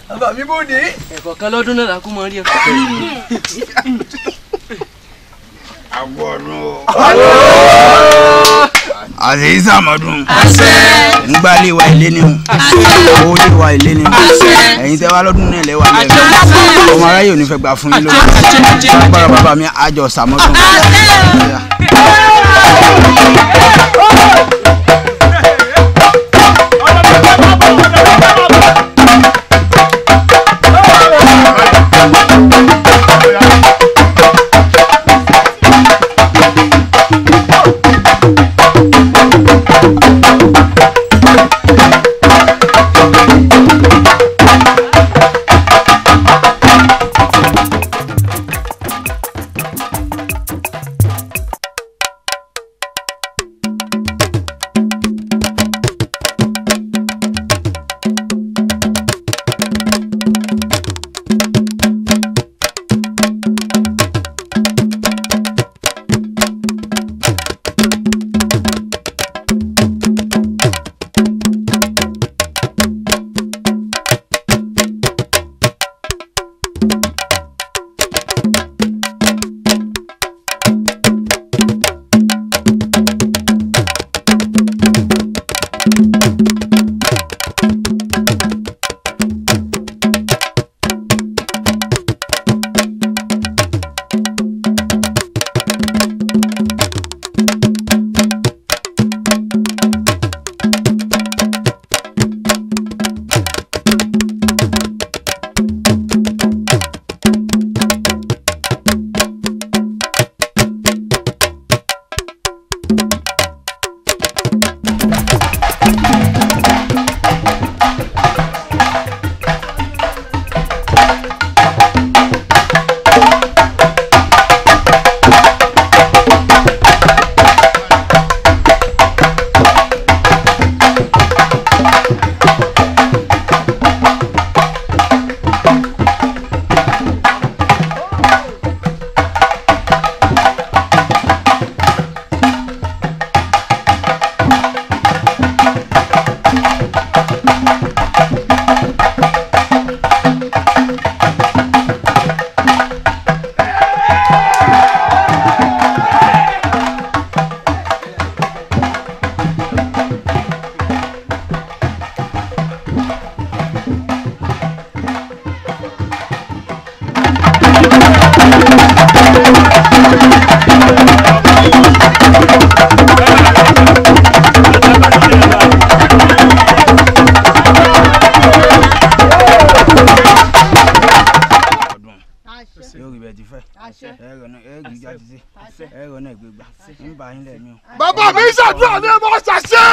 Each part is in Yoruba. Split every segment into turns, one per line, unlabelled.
Abang mi bodi.
Kalau dulu aku mau dia.
Agono. Aziz Amadou. Ngbali wa ile ni o. Oyi wa ile ni o. Ẹ̀yin tẹ́ wá lọ́dún náà lẹ wà le. Ọmọ ara yo ní fẹ́ gbà fún yín lórí. Agbára bàbá mi àjọ Samodun.
Bàbá mi ṣàdúrà ní ẹmọ ṣàṣẹ.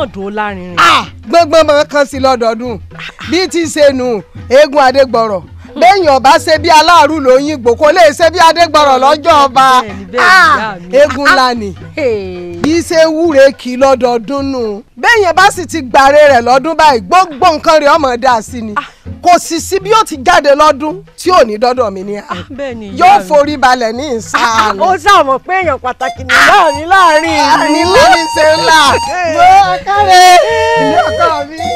mọ̀ dùn ó lárinrin.
gbọ́ngbọ́n máa kan sí lọ́dọọdún bí ti ṣe nù eégún adégbọ̀rọ̀ bẹ́ẹ̀yàn ọba ṣe bí aláàrú lóyìn gbò kó lè ṣe bí adégbọ̀rọ̀ lọ́jọ́ ọba eégún ńlá ni kì í ṣe wúre kì lọ́dọọdún nù bẹ́ẹ̀yàn bá sì ti gbàre rẹ̀ lọ́dún báyìí gbogbo nǹkan rẹ̀ ọmọ dà sí ni kò sì sí bí ó ti jáde lọ́dún tí ò ní dọ́dọ̀ mi ní yóò forí balẹ̀ ní ìsàlẹ̀.
ó sàmọ̀ pé èèyàn pàtàkì ní láàrin ìlú.
ní láàrin ṣe ńlá gbọ́ kárẹ̀ ní ọkọ mi.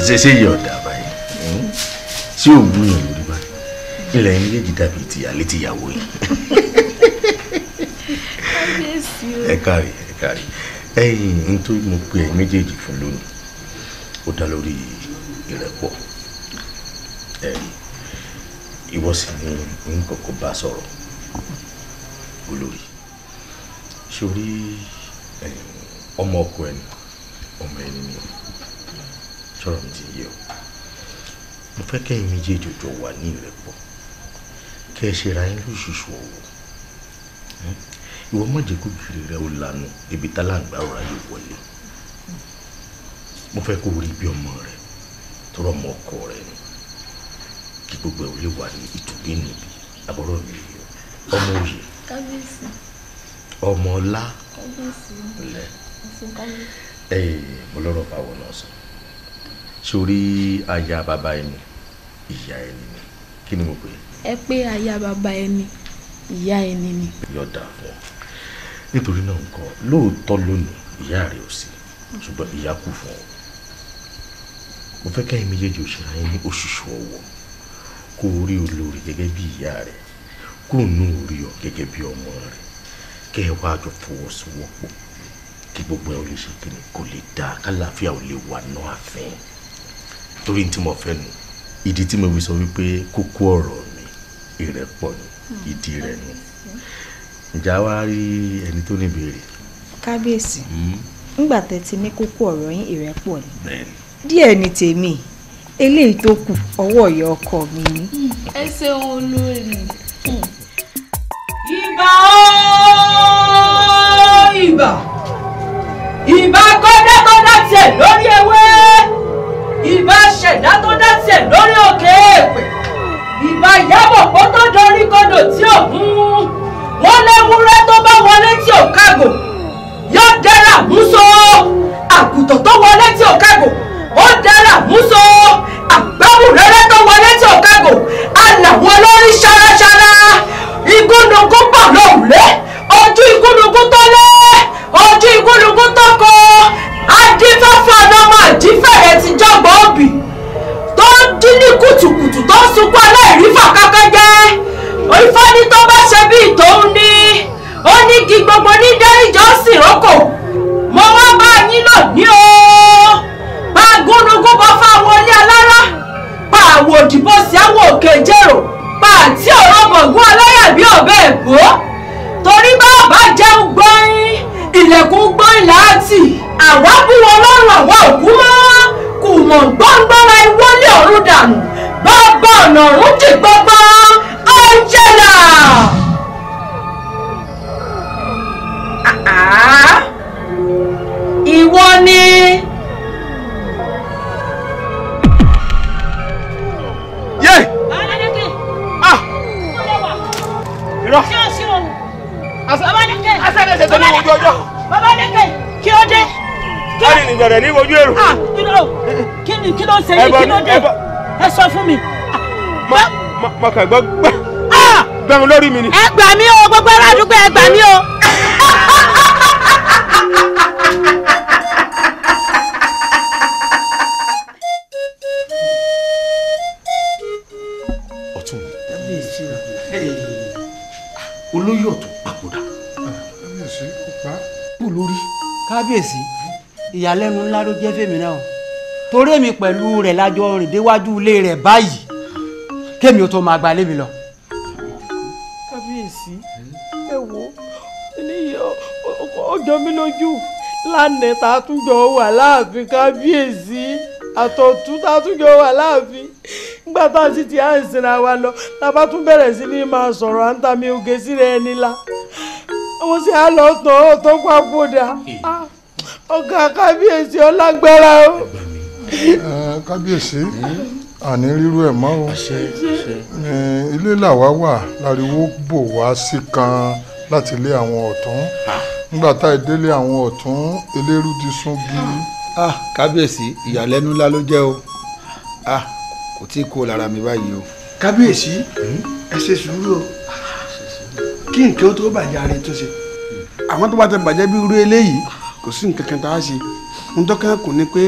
ṣe yẹ ọ̀dà báyìí tí ò wúyàn lórí báyìí ilẹ̀ yẹn méjèèjì dàbí tìyálé tìyàwó yìí. ẹ kárí ẹ̀yin nítorí mo pe ẹ méjèèjì fún lónìí ó dá lórí ìrẹ́pọ̀ ẹ̀rí ìwọ sì ni n kọ́kọ́ bá sọ̀rọ̀ olórí sórí ọmọ ọkọ ẹni ọmọ ẹni ni sọ̀rọ̀ mi ti yé o mo fẹ́ kẹ́yìn méjèèjì jọ wà ní ìrẹ́pọ̀ kẹ́ ẹ ṣe ra yín lóṣooṣù ọ̀wọ̀ ìwọ má jẹ́ kó gírí rẹ ó lanu ibi tálàǹgbà ọ̀rọ̀ ayé wọlé mo fẹ́ kó rí bí ọmọ rẹ tọrọ ọmọ ọkọ rẹ ni kí gbogbo ẹ̀ ò lè wà ní ìtùbí níbi àbọ̀rọ̀ mi yìí ọmọ òye ọmọ ọlá lẹ mo lọ́rọ̀ báwo náà sọ sórí aya bàbá ẹni ìyá ẹni ni kí ni mo pè é.
ẹ pé aya bàbá ẹni ìyá ẹni ni.
yọ̀dà fún ọ nítorí náà nǹkan lóòótọ́ lónìí ìyá rẹ ò sí ṣùgbọ́n ìyá kù fún ọ mo fẹ́ kẹ́yìn méjèèjì òṣèré ayé ní òṣùṣù ọwọ́ kó o rí olórí gẹ́gẹ́ bí ìyá rẹ kó o nú orí ọ gẹ́gẹ́ bí ọmọ rẹ kẹ́ ẹ wá jọ fọwọ́sowọ́pọ̀ kí gbogbo ẹ ò lè ṣe kíni kò lè dáa kálàáfíà ò lè wà náà àfẹ́ torí tí mo fẹ́ nu ìdí tí mo fi sọ wípé kókó ọ̀rọ̀ mi ìrẹ́pọ̀ ni ìdí rẹ̀ nu ǹjẹ́ wá rí ẹni tó ní ìbéèrè.
kábíyèsí ńgbà tẹ́ ti ní kókó ọ̀rọ̀ yín ìrẹ́pọ̀ ni díẹ̀ ní tèmi eléyìí tó kù ọwọ́ ìyá ọkọ mi ni.
ẹ ṣeun olórí.
ìbà ooo ìbà kọ́dákọ́dá tiẹ̀ lórí ewé ìbà ṣẹ̀dá tó dá tiẹ̀ lórí òkè èèpẹ̀ ìbà ìyábọ̀ kó tó dorí kodò tí ò hún wọ́n léwúrẹ́ tó bá wọlé tí ò kágò yóò dára múso àgùntàn tó wọlé tí ò kágò ó dára múso àgbáwùrẹ́rẹ́ tó wọlé tí ò kágò àlàwọn lórí ṣaraṣara igúnnugún pọ̀ lóòrùlé ojú igúnnugún tó lé ojú igúnnugún tó kọ adífẹ́fẹ́ ọ̀nàmọ́ àdífẹ́rẹ́ ti jọ́gbọ́ òbí tó ń dín ní kùtùkùtù tó ń sunkún aláìrífà kákẹ́jẹ́ Ifá ní tó bá ṣe bí ìtòun ní ó ní kí gbogbo ní dẹ́rìjọ́ sì rọ́kò mo wá bá yín lò ní o bá gúnugún bọ́ fáwọn ilé alára pa àwọ̀ òdìbò sí àwọn òkè jèrò pa àti ọ̀rọ̀ bọ̀gún aláyàbí ọ̀bẹ èbó torí bá bá jẹun gbọ́yìn ilẹ̀kùn gbọ́yìn láti àwa bú wọn lọ́rùn àwa òkú mọ́ kù mọ̀ gbọ́ngbọ́ra ìwọlé ọ̀run dànù bàbá ọ̀nà ọ̀run jì gbọ́gbọ́ Angela. Ìwọ ni.
Yé! Ah! Irọ́. Asẹ́dẹ̀sẹ̀ tó ní ojú ọjọ́.
Bàbá Adékè, kí ó dé.
Kárí ni bẹ̀rẹ̀ ní ojú èrò.
Kí ló ṣe yìí kí ló dé? Ẹ sọ fún mi.
Mo kàn gbọ́ gbẹ̀rún lórí mi ni.
Ẹ gbà mí o, gbogbo ará àdúgbò ẹ gbà mí o.
ọ̀tún olóyè ọ̀tún papòdà.
kú lórí kábíyèsí ìyàlẹ́nu ńlá ló jẹ́ fèmí náà torí èmi pẹ̀lú rẹ̀ lájọ rìn déwájú ilé rẹ̀ báyìí kémi ó tó máa gba ilé mi lọ.
kábíyèsí ẹ wo eléyìí ọjọ́ mi lójú lánàá tá a tún jọ wà láàfin kábíyèsí àtọ̀tún tá a tún jọ wà láàfin nígbà tá a sì ti à ń sinra wa lọ tá a bá tún bẹ̀rẹ̀ sí ní máa sọ̀rọ̀ à ń ta mi oge síra ẹni la àwọn sì á lọ tán tó papòdà ọ̀gá kábíyèsí ọlágbára o.
kábíyèsí àní rírú ẹ̀ mọ́ o ilé làwa wà láriwo bò wá sí kan láti ilé àwọn ọ̀tún nígbà tá ìdílé àwọn ọ̀tún elérú ti sún bí.
kábíyèsí ìyàlẹ́nu ńlá ló jẹ́ o kò tí ì kó lára mi báyìí o.
kábíyèsí ẹ ṣe sùúrù o kí nǹkan tó bàjẹ́ ààrẹ tó ṣe àwọn tó bá ti bàjẹ́ bí irú eléyìí kò sí nǹkan kan tá a ṣe ń tọ́ka kò ní pé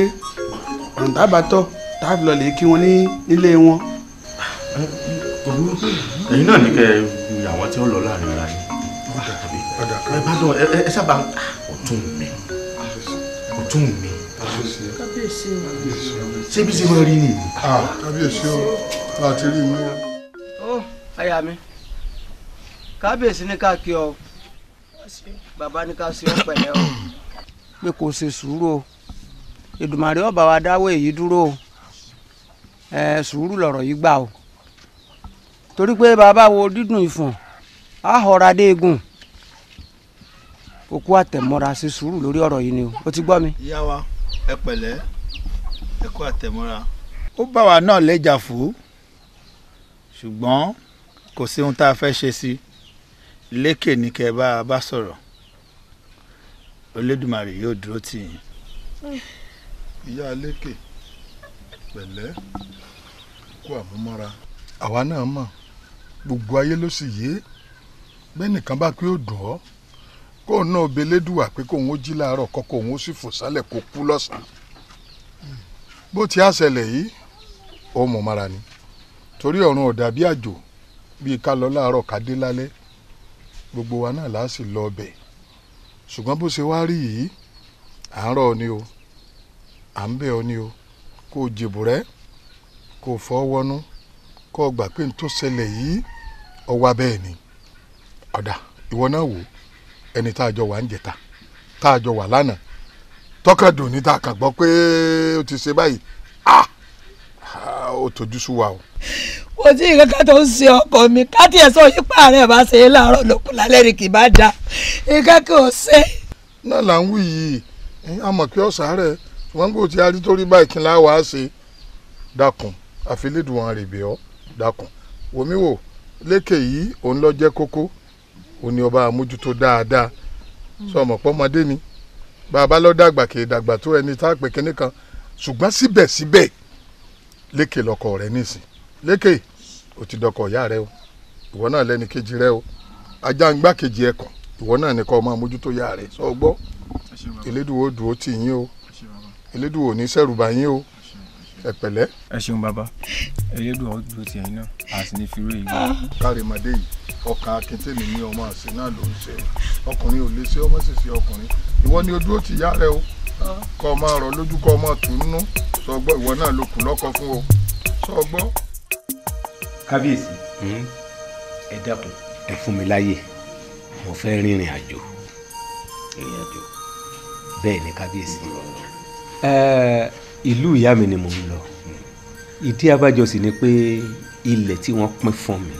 ọ̀rùn tá a bá tọ́ tá a fi lọ lè kí wọn nílé wọn.
ẹ̀yin náà ní kẹ́ àwọn tí ó lọ láàrin ara yín ẹ bá dán ẹ sábà ọ̀tún mi
kábíyèsí
ṣé bí ṣe máa rí nìyí.
kábíyèsí o láti rí inú.
ó aya mi kábíyèsí ní ká kí ọ bàbá ní ká ṣe ọ pẹ̀lẹ́ o pé kò ṣe sùúrù o Èdùmàrè ọba wa dáwọ́ èyí dúró o sùúrù lọ̀rọ̀ yìí gbà o torí pé bàbá wo dídùn ìfọ̀n á họra dé egun òkú àtẹ̀mọ́ra ṣe sùúrù lórí ọ̀rọ̀ yìí ni o ti gbọ́ mi.
ìyá wa ẹ pẹ̀lẹ́ ẹ kú àtẹ̀mọ́ra. ó bá wa náà lẹ́jà fún ṣùgbọ́n kò sí ohun tá a fẹ́ ṣe sí lékè ní kẹ́ bá a bá sọ̀rọ̀ Olódùmarè yóò dúró tì yín.
ìyá lékè pẹ̀lẹ́ kú àmúmọ́ra àwa náà mọ̀ gbogbo ayé ló sì yé bẹ́ẹ̀ nìkan bá pé ó dùn ọ́ kóun náà belédùwà pé kóun ó jí láàárọ̀ kọ́ kóun ó sì fò sálẹ̀ kó kú lọ́sàn-án bó ti á ṣẹlẹ̀ yìí ó mọ̀ mara ni torí ọ̀run ò dàbí àjò bíi ká lọ láàárọ̀ ká dé lálẹ́ gbogbo wa náà là á sì lọ ọbẹ̀ ṣùgbọ́n bó ṣe wá rí yìí à ń rọ̀ ọ ni o à ń bẹ̀ ọ ni o kó o jèbù rẹ kó o fọ́ wọnú kó o gbà pé n tó ṣẹlẹ̀ yìí ọwọ́ abẹ́ ni ọ̀dà ìwọ náà wò ẹni tá a jọ wà ń jẹta tá a jọ wà lánàá tọkàdùn ní tá a kàn gbọ́ pé ó ti ṣe báyìí ó tójú sú wa o.
kò tí nǹkan kan tó ń ṣe ọkọ mi káàtì ẹ̀sọ́ yípa rẹ̀ bá ṣe é láàárọ̀ lókun lálẹ́ rìn kì í bá da nǹkan kan ò ṣe.
náà là ń wí yìí a mọ̀ pé ọ̀sà rẹ̀ wọ́n kò tí a rí torí báyìí kí n láwàá ṣe dákun àfilédùn rèébẹ̀ ọ́ dákun wòmí wò lékè yìí òun lọ jẹ́ kókó òun ni ọba àmójútó dáadáa sọ ọmọ pọ́mọdé ni bàbá lọ dàgbà kì í dàgbà tó ẹni tá a pè kínní kan ṣùgbọ́n síbẹ̀síbẹ̀ lékè lọkọ rẹ nísìn lékè ò ti dọkọ ìyá rẹ o ìwọ náà lẹni kejì rẹ o ajá ń gbá kejì ẹkàn ìwọ náà ní kó máa mójútó ìyá rẹ sọ gbọ́ elédùwò dùn ó tì yín o elédùwò ní sẹ́rùbà yín o ẹ pẹ̀lẹ́.
ẹ ṣeun bàbá elédùwò dùn ó tì yín náà a sì ní fi rú èyí.
kárìmọ́dé yìí ọkàn akíntẹ́mi ní ọmọ àṣẹ náà ló ń ṣe ọkùnrin ò lè ṣe ọmọ sì ṣe ọkùnrin ìwọ ni ojú ó ti yá rẹ o kọ́ ọ máa rọ lójú kọ́ ọ máa tù ú nú sọ gbọ́ ìwọ náà ló kù lọ́kọ fún o sọ gbọ́.
kábíyèsí ẹ dákun ẹ fún mi láyè mo fẹ́ rìnrìn àjò bẹ́ẹ̀ ni kábíyèsí ìlú ìyá mi ni mò ń lọ ìdí abájọ sì ni pé ilẹ̀ tí wọ́n pín fún mi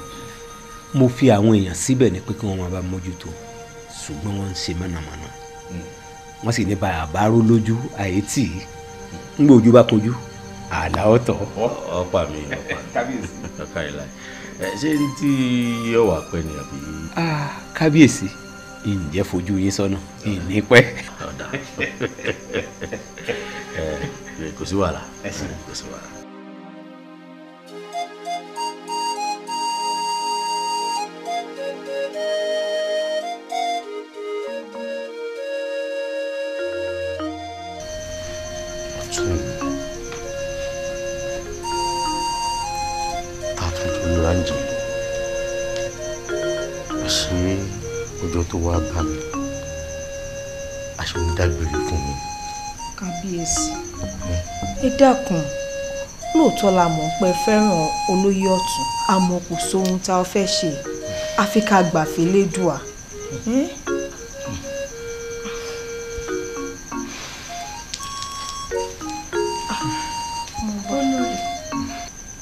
mo fi àwọn èèyàn síbẹ̀ ni pé kí wọ́n máa bá mójútó ṣùgbọ́n wọ́n ń ṣe mọ̀nàmọ́ná wọ́n sì ní bá àbárò lójú àyètì ńgbà ojú bá kojú àlà ọ̀tọ̀. ọ̀pá mi kábíyèsí ọ̀ká ìlà ṣé n tí yóò wà pẹ́ ni àbí. kábíyèsí ǹjẹ́ fojú yín sọ́nà ìní pẹ́. kò sí wàhálà kò sí wàhálà. ọjọ́ tó wá bá mi aṣọ ń dágbére fún mi.
kábíyèsí ẹ dákun lóòótọ́ la mọ̀ pé fẹ́ràn olóyè ọ̀tún àmọ́ kò sóhun tá a fẹ́ ṣe àfi ká gbàfẹ́ lédùá.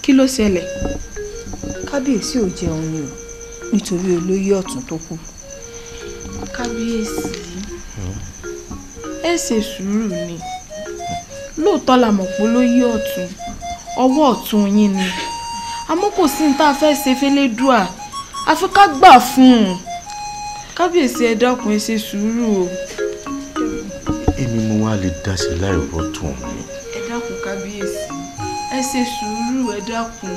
kí ló ṣẹlẹ̀.
kábíyèsí ò jẹun ni o nítorí olóyè ọ̀tún tó kú. kábíyèsí ẹ ṣe sùúrù ni lóòótọ́ la mọ̀ pé olóyè ọ̀tún ọwọ́ ọ̀tún yín ni àmọ́ kò sí ní tá a fẹ́ ṣe fẹ́lẹ́dùà àfi ká gbà fún un kábíyèsí ẹ dákun ẹ ṣe sùúrù o.
èmi mo wá lè dá sí láì rọ́tún mi.
ẹ dákun kábíyèsí ẹ ṣe sùúrù ẹ dákun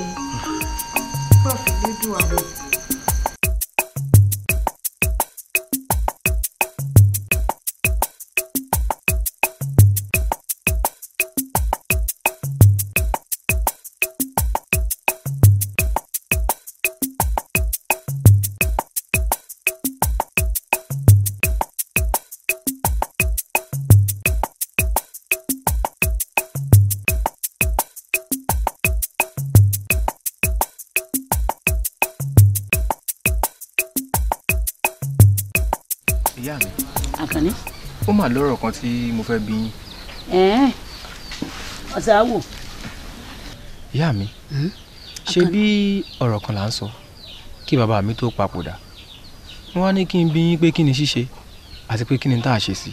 gbà fẹ́lẹ́dùà o.
ìyá mi.
Àkànní.
ó mà lọ́rọ̀ kan tí mo fẹ́ bi yín.
ọ̀sẹ̀ àwò.
ìyá mi ṣe bí ọ̀rọ̀ kan là ń sọ kí bàbá mi tó papòdà wọ́n wá ní kí n bi yín pé kí ni ṣíṣe àti pé kí ni tá a ṣe sí.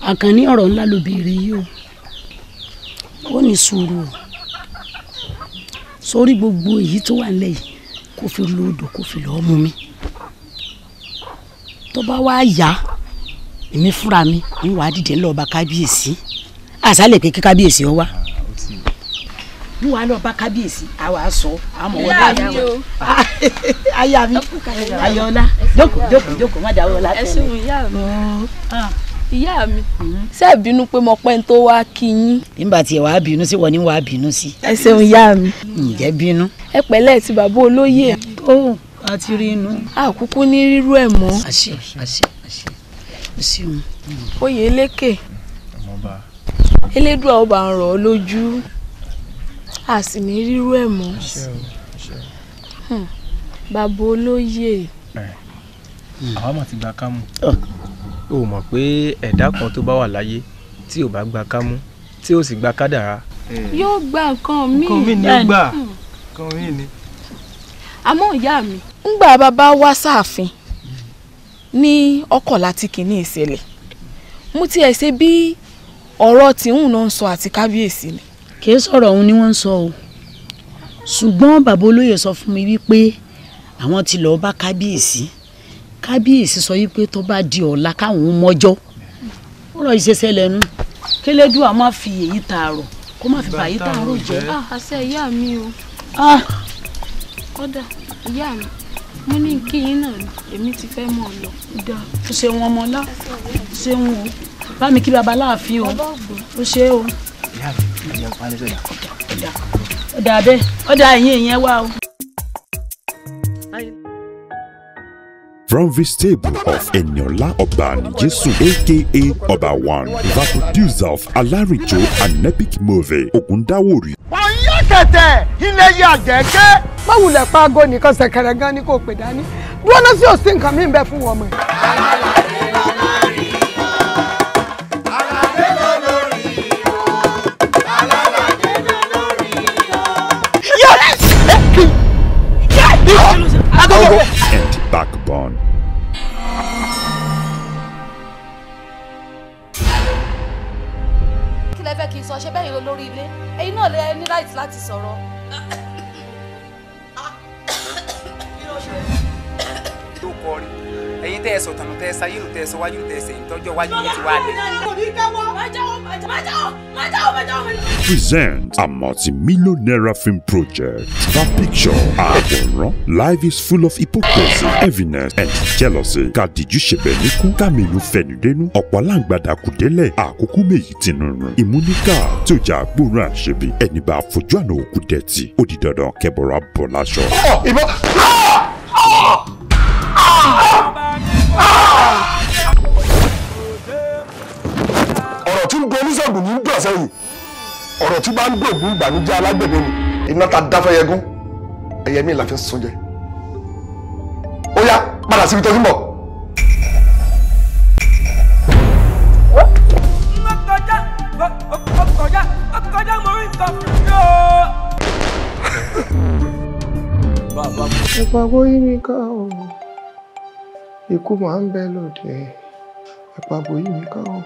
Àkànní ọ̀rọ̀ ńlá ló béèrè yìí o ó ní sùúrù o sórí gbogbo èyí tó wà nílẹ̀ yìí kó fi lóòdò kó fi lọ́ọ́ mú mi tó bá wá yá èmi fúnra mi ń wá dìde lọ́ọ́ bá kábíyèsí àṣálẹ̀ pé kí kábíyèsí ọ wá bí wàá lọ́ọ́ bá kábíyèsí àwa sọ àmọ́ wọ́n bá yá wa aya mi ayọ̀ọ́lá jókòó má dáwọ́ látẹ̀.
ẹ ṣeun ìyá mi ìyá mi ṣé ẹ bínú pé mo pẹ́ ń tó wá kí yín.
nígbà tí ẹ wàá bínú sí wọ́n ní wàá bínú sí.
ẹ ṣeun ìyá mi.
ǹjẹ́ bínú.
ẹ pẹ̀lẹ́ ti bàbá olóyè.
ó a ti rí inú.
àkúkú ní rírú ẹ̀ mọ́.
àṣẹ ó ṣeun.
oyè elékè elédùà ọba ń rọ̀ ọ́ lójú a sì ní rírú ẹ̀ mọ́. bàbá olóyè.
àwa mà ti gba kámú o mọ̀ pé ẹ̀dá kan tó bá wà láyé tí ò bá gba kámú tí ò sì gba kádàrá.
yóò gba nǹkan míì.
nǹkan míì ni ó gbà nǹkan míì ni.
àmọ́ ìyá mi ńgbà bàbá wá sáàfin ní ọkọ̀lá tí kìíní ìṣẹ̀lẹ̀ mo tiẹ̀ ṣe bí ọ̀rọ̀ tìhùn náà ń sọ àti kábíyèsí ni.
kì í sọ̀rọ̀ òun ni wọ́n ń sọ o ṣùgbọ́n bàbá olóyè sọ fún mi wípé àwọn ti lọ́ọ́ bá kábíyèsí sọ wípé tó bá di ọ̀la káwọn mọ́jọ́ ó rọ ìṣẹ̀ṣẹ̀ lẹ́nu kélédú a máa fi èyí tààrọ̀ kó má fi bàyí tààrọ̀ jẹ́.
àṣẹ ìyá mi o kódà ìyá mi mo ní kí yín náà èmi ti fẹ́ mọ̀ ọ́ lọ.
ó ṣe wọn ọmọ ńlá ṣe wọn o bá mi kí baba láàfin o ó ṣe o.
ìyá mi ìyá pa ní sẹ́yà.
ó dà bẹ́ẹ̀ ó dà yín ìyẹn wá o.
From the stable of Eniola Obanijesu, aka Oba One, the producer of Alarijo, an epic movie, Ogundawori.
wọ́n yá kẹ̀tẹ̀ ilé yà gẹ́gẹ́.
báwùlẹ̀ pa aago nìkan ṣẹ̀kẹ̀rẹ̀ gan ni kò pè dání dúró náà sí òsín nǹkan mi ń bẹ fún wọn mọ́.
And Backbone.
kí lẹ fẹ́ kí n sọ ṣe bẹ́ẹ̀ yìí lórí ilé ẹ̀yin náà lè ní right láti sọ̀rọ̀.
tó kọrin ẹ̀yin tẹ́ ẹ sọ tànù tẹ́ ẹ sáyé tẹ́ ẹ sọ wájú tẹ́ ẹ sẹ́yìn tọ́jọ́ wájú yìí ti wá lẹ̀.
Present a multi-million naira film project. The picture, àwòrán, life is full of hypocrisy, heaviness and jealousy. Kàdìjú ṣẹbẹ̀ níkú, kàmínú fẹnudẹ́nu, ọ̀pọ̀ aláǹgbàdà kù délẹ̀, àkókò méjì tinúrun. Ìmúníkà tí ó jà gbóòórùn àṣebí, ẹni bá fojú àná òkú dẹ̀tì, ó di dandan kẹbọ̀rọ̀ abọ̀ láṣọ.
ìbọn. ọ̀rọ̀ tí ń gbọ́ oníṣègùn ní dọ̀ sẹ́yìn ọ̀rọ̀ tí bá ń gbòògùn ìbànújẹ́ alágbẹ̀dẹ ni iná ta dáfẹ́yẹgún ẹyẹ mi là fi ń sun jẹ ó yá padà síbi tó ti ń bọ̀.
ìpàgọ́ yí mi ká o ikú máa ń bẹ lóde ìpàgọ́ yí mi ká o.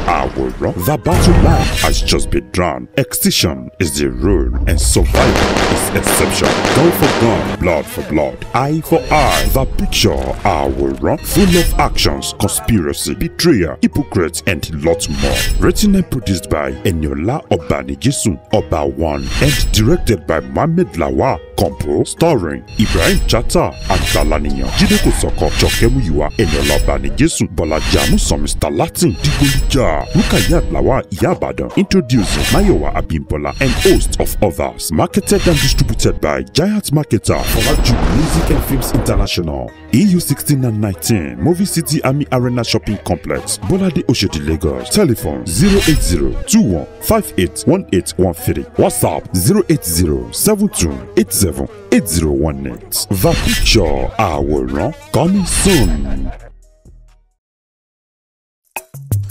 Àwòrán. The battle line has just been drawn. Extinction is the rule and survival is exception. Gun for gun, blood for blood, eye for eye. The picture, Àwòrán, full of actions, conspiracy, betrayal, hypocrites, and lots more. Written and produced by Eniola Obanijesun, Oba One, and directed by Mohammed Lawal. Composed, starring Ibrahim Chatta and Talaniyan, Jide Kosoko, Joke Muyiwa, Eniola Obanijesun, Bolaji Amusan, Mr. Latin, Digbolija, Rukayat Lawal, Iya Ibadan, introducing Mayowa Abimbola, and hosts of others. Marketed and distributed by Giant Marketer, Folaju Music and Films International, EU 16 and 19, Movie City Army Arena Shopping Complex, Bolade Oshodi, Lagos. Telephone 080-2158-1813. WhatsApp 080-7280-8018. The picture, Àwòrán, coming soon.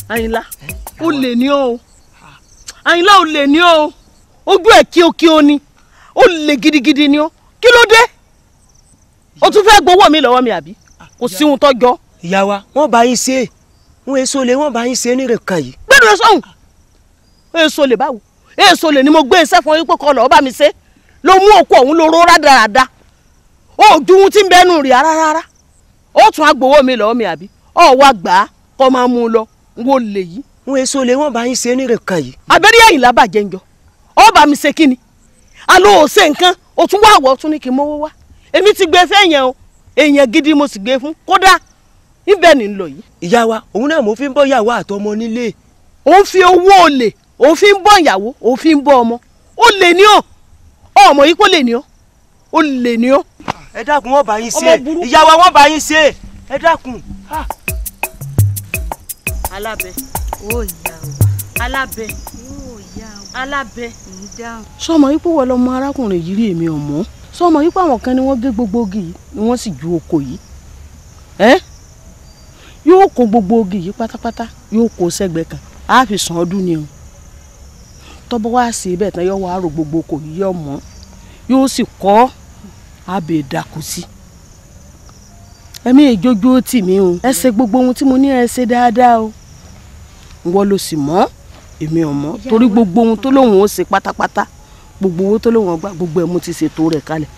Àyìnlá ó lè ní o Àyìnlá ó lè ní o ojú ẹ̀ kí o ní ó lè gidigidi ní o kí ló dé o tún fẹ́ gbowó mi lọ́wọ́ mi àbí kò sí ohun tọ́jọ́.
ìyá wa wọ́n bá yín ṣe wọ́n èso lè wọ́n bá yín ṣe nírèkan yìí.
gbẹ́dùn ẹ sọ́hùn èso lè báwo èso lè ní mo gbé iṣẹ́ fún yín pé kọ́ lọ́ọ́ bá mi ṣe ló mú òkú ọ̀hún lóró rádaràda ó ju ohun tí ń bẹ́nu rì rárá ó tún á gbowó mi lọ́wọ́ mi àbí ọ̀ wá gbà á kọ́ máa mú un lọ wo lè yí.
wọ́n èso lè wọ́n bá yín ṣe nírèkan yìí.
abẹ́rẹ́ Àyìnlá bàjẹ́ ń jọ ọ bá mi ṣe kí ni alo ò ṣe nǹkan o tún wá àwọ̀ tún ní kí n mọ́wọ́ wá èmi ti gbé fẹ́ yẹn o èèyàn gidi mo sì gbé fún kódà ibẹ̀ ni ń lọ yìí.
ìyá wa òun náà mo fi ń bọ́ ìyàwó àtọmọ nílé.
òun fi owó olè òun fi ń bọ́ ìyàwó òun fi ń bọ́ ọmọ ó lè ní ọ ọmọ yìí kó lè ní ọ ó lè ní ọ.
ẹ dákun wọ́n bá yín ṣe ìyá wa wọ́n bá yín ṣe ẹ dákun.
alábẹ ó ìyá o alábẹ ó ìyá o alábẹ ń dáhùn. sọmọ yìí pé wọ́n lọ mọ arákùnrin yìí rí èmi ọ̀mọ́ sọmọ yìí pé àwọn kan ni wọ́n gé gbogbo ogi yìí ni wọ́n sì ju oko yìí yóò kó gbogbo ogi yìí pátápátá yóò kó sẹ́gbẹ̀ẹ́ kan á fi sàn ọdún ni o tọ́bọ̀ wá sí ibẹ̀ tán yóò wá rò gbogbo oko yìí yóò mọ́ yóò sì kọ́ abẹ́ ìdàkú sí ẹ̀mí ìjójó tì mí o ẹ ṣe gbogbo ohun tí mo ní ẹ ṣe dáadáa o wọ́n ló sì mọ́ èmi ò mọ̀ torí gbogbo ohun tó lóun ó ṣe pátápátá gbogbo owó tó lóun ọgbà gbogbo ẹ̀ mo ti ṣètò rẹ̀ kalẹ̀.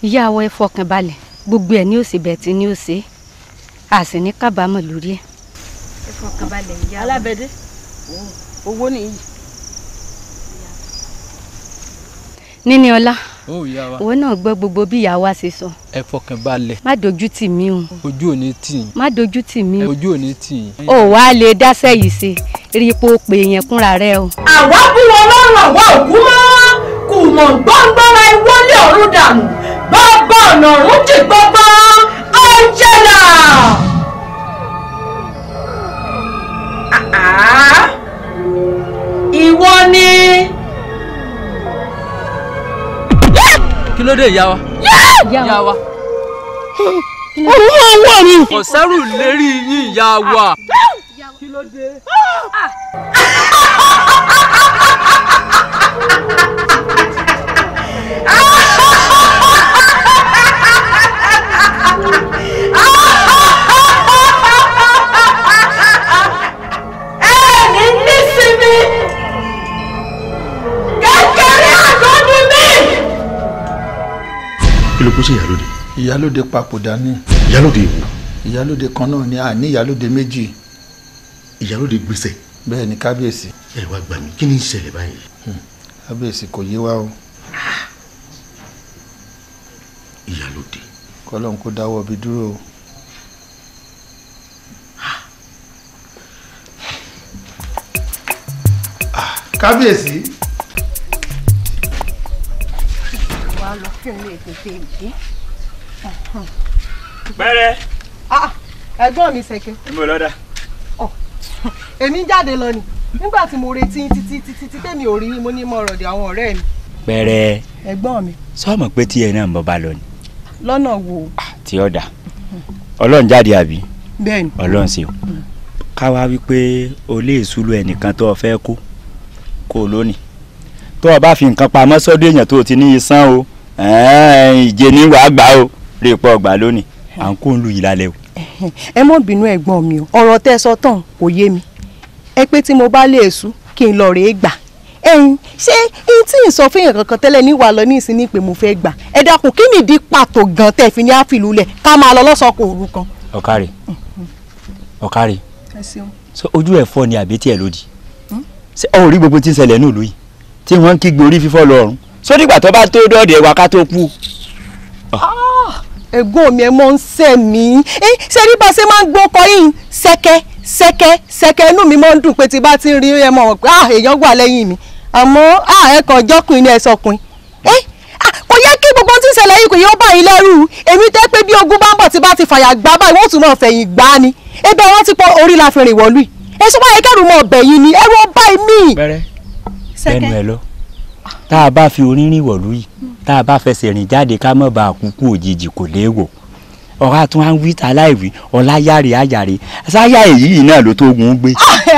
ìyá àwọ̀ ẹ fọkàn balẹ̀ gbogbo ẹ̀ ní ó ṣe bẹ̀ tí ní ó ṣe a sì ní kábàámọ̀ lórí ẹ̀. ẹ fọkàn balẹ̀ ìyá àwọ̀.
alábẹ́dẹ́ owó nìyí.
níní ọlá
ó ìyá wa
òun náà gbọ́ gbogbo bí ìyá wa ṣe sọ.
ẹ fọkàn balẹ̀.
má dojú tì mí o.
ojú ò ní tì yín.
má dojú tì mí o.
ojú ò ní tì yín.
ó wàá lè dáṣẹ́ yìí ṣe rí ipò pè yẹn kúnra rẹ o.
àwa bí wọn lọ́rùn àwa òkú mọ́ kù mọ̀ gbọ́ngbọ́ra ìwọlé ọ̀run dànù bàbá ọ̀nà ọ̀run jì gbọ́gbọ́ Angela. ìwọ ni.
kí ló dé ìyá wa. ìyá wa.
òun máa ń wà ní.
ọ̀sẹ́rù lérí yín ìyá wa.
kí ló dé.
ẹni nísìmí kékeré àgọ́dún mi.
kí ló kó sí ìyálóde.
ìyálóde papòdà ní.
ìyálóde èwo.
ìyálóde kan náà ni àní ìyálóde méjì.
ìyálóde gbèsè.
bẹ́ẹ̀ ni kábíyèsí.
ẹ wá gbà mí kí ni ń ṣẹlẹ̀ báyìí.
kábíyèsí kò yé wa o.
ìyálóde.
kọ́lọ́n kó dáwọ́ bí dúró o. kábíyèsí.
wàá lọ kí n lè tètè dé.
pẹ́rẹ́.
ẹ̀gbọ́n mi ṣẹ̀kẹ̀.
èmi ò lọ́dà.
èmi jáde lọ ni nígbà tí mo retí títí tèmi ò rí mo ní mo rọ̀dẹ̀ àwọn ọ̀rẹ́ mi.
pẹ́rẹ́.
ẹ̀gbọ́n mi.
sọ́ọ̀mọ̀ pé tí ẹ náà ń bọ́ bá lọ ni.
lọ́nà wo.
tí ó dà ọlọ́run jáde àbí.
bẹ́ẹ̀ni.
ọlọ́run ṣe o ká wá wípé o lè súlù ẹnìkan tó o fẹ́ kó o lónìí tó o bá fi nǹkan pamọ́ sọ́dọ̀ èèyàn tó o ti ní iṣan o ìjẹ ní wàá gbà ó rí pọ̀ gbà lónìí à ń kó ń lu yìí lálẹ́ o.
ẹ mọ̀ bínú ẹ̀gbọ́n mi o ọ̀rọ̀ tẹ́ sọ tán kò yé mi ẹ pé tí mo bá lè sùn kí n lọ rèé gbà ẹ̀yin ṣé ẹ̀yin tí ì sọ fún èèyàn kankan tẹ́lẹ̀ ní wàá lọ ní ìsinmi pé mo fẹ́ gbà ẹ dákun kí nìdí pàtó gan tẹ́ fi ní àfìlúlẹ̀ ká máa lọ lọ́sọ̀kò òru kan.
ọ̀kárẹ̀
ẹ ṣeun.
ojú ẹ̀ fọ́ ni àbí tí ẹ̀ lòdì ṣé o rí gbogbo tí ń ṣẹlẹ̀ ní ìlú yìí tí wọ́n ń kígbe orí fífọ́ lọ́rùn sódìgbà tó bá tó dọ́ọ̀dẹ̀ wa ká tó kú.
ẹ̀gbọ́n mi ẹ mọ̀ ń sẹ̀ mí ṣé ní bá ṣe máa ń gbọ́ ọkọ yìí sẹ́kẹ́ inú mi máa ń dùn pé tí bá ti ń rí ẹ mọ̀ pé èèyàn wà lẹ́yìn mi àmọ́ ẹ kàn jọ́kùnrin ni ẹ sọkùnrin kò yẹ kí gbogbo tí ń ṣẹlẹ̀ yìí kò yẹ ó bá yín lẹ́rù èmi tẹ́ pé bí ogun bá ń bọ̀ tí bá ti fàyà gbá báyìí wọ́n tún máa fẹ̀yìn gbá ni ebe wọn ti pọ̀ orí la fi rìn wọ̀lú yìí èso báyìí kẹ́rù mọ́ ọbẹ̀ yìí ni ẹ̀rù ọba mi.
bẹ́ẹ̀ni ẹ lọ tá a bá fi orí rìn wọ̀lú yìí tá a bá fẹsẹ̀ rìn jáde ká mọ̀ bá àkúkú òjijì kò léèwọ̀ ọ̀rá tún á ń wí ta láìwí ọ̀la yáre àyàre sáyà èyí náà ló tó gun gbé.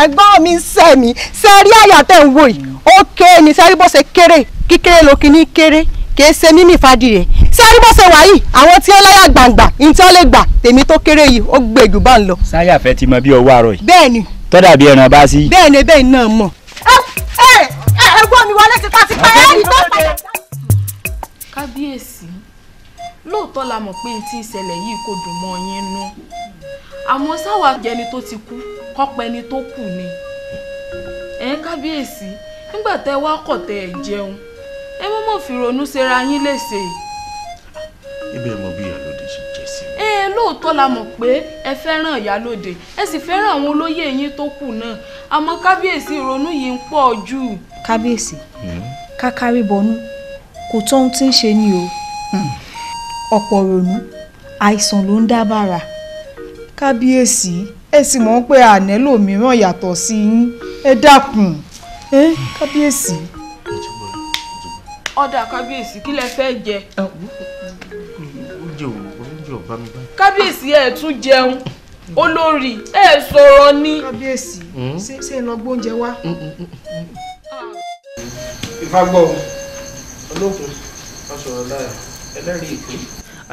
ẹ̀gbọ́n mi ń sẹ́ mi sẹ́rí àyà tẹ̀ ń wò yìí ó ké ni sẹ́rí bó ṣe kéré kíkéré ló kíní kéré kìí ṣe mímì fàdìrẹ sẹ́rí bó ṣe wà yìí àwọn tí ó láyà gbàǹgbà ní tí ó lè gbà tèmi tó kéré yìí ó gbé jù bá ń lọ.
sáyà fẹ́ ti mọ bí ọwọ́ àárọ̀ yìí.
bẹ́ẹ̀ni.
tọ́dà bí ẹran bá sí.
bẹ́ẹ̀ni bẹ́ẹ̀ náà mọ̀. ẹ̀gbọ́n mi wọlé tipátipá ẹ̀rí tó padà.
kábíyèsí lóòótọ́ la mọ̀ pé tí ìṣẹ̀lẹ̀ yìí kò dùn mọ́ yín nú àmọ́ sáwà jẹni tó ti kú kọ́pẹ́ ni tó kù ni kábíyèsí nígbà tẹ́ wá kọ̀ tẹ́ ẹ̀ jẹun ẹ mọ̀ fi ronú ṣera yín léṣe.
ibẹ̀ mo bí ìyálóde ṣe jẹ́ sí.
lóòótọ́ la mọ̀ pé ẹ fẹ́ràn ìyálóde ẹ sì fẹ́ràn àwọn olóyè yín tó kù náà àmọ́ kábíyèsí ìrònú yìí ń pọ̀ jù.
kábíyèsí kákárí bọnú kò tó ohun tí ń ṣe ni o ọ̀pọ̀ ronú àìsàn ló ń dábàrà kábíyèsí ẹ sì mọ̀ pé ànẹ́lò mìíràn yàtọ̀ sí yín ẹ dákun kábíyèsí.
ọ̀dà kábíyèsí kí lẹ fẹ́ jẹ.
oúnjẹ ò bá mi bá.
kábíyèsí ẹ tún jẹun olórí ẹ sọ̀rọ̀ ni.
kábíyèsí ṣé ń lọ gbóúnjẹ wá.
ìfagbọ́ olókun ọ̀sọ̀rọ̀ láyà ẹlẹ́rìí ìpín.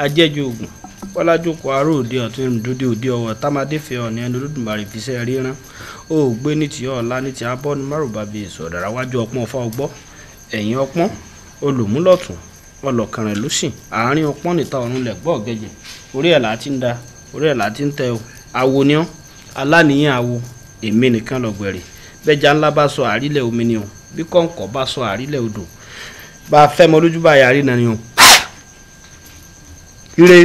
ajẹ́jú oògùn kọ́lájókòó aró òde ọ̀tún ìrìndòdè òde ọ̀wọ̀ támadéfẹ́ ọ̀ní ẹni olódùmarè fiṣẹ́ ríran ó gbé ní ti ọ̀la ní ti abọ́ni márùbá bíi èso ọ̀dàrà wájú ọpọ́n ọ̀fà ọgbọ́ ẹ̀yìn ọpọ́n olùmúlọ̀tún ọlọ́kànrẹ̀ lósìn àárín ọpọ́n níta ọ̀run lẹ̀gbọ́ ọ̀gẹ́jẹ̀ orí ẹ̀ là ti ń da orí ẹ̀ là ti ń tẹ o awo ni ọ́ aláníyàn awo èmi nìkan lọ́gbẹ̀rẹ̀ bẹ́jà ńlá bá sọ àrílẹ̀ omi ni o bí kọ̀ǹkọ̀ bá sọ àrílẹ̀ odò bá a fẹ́ mọ lójú bá yàrá náà ni o. ire.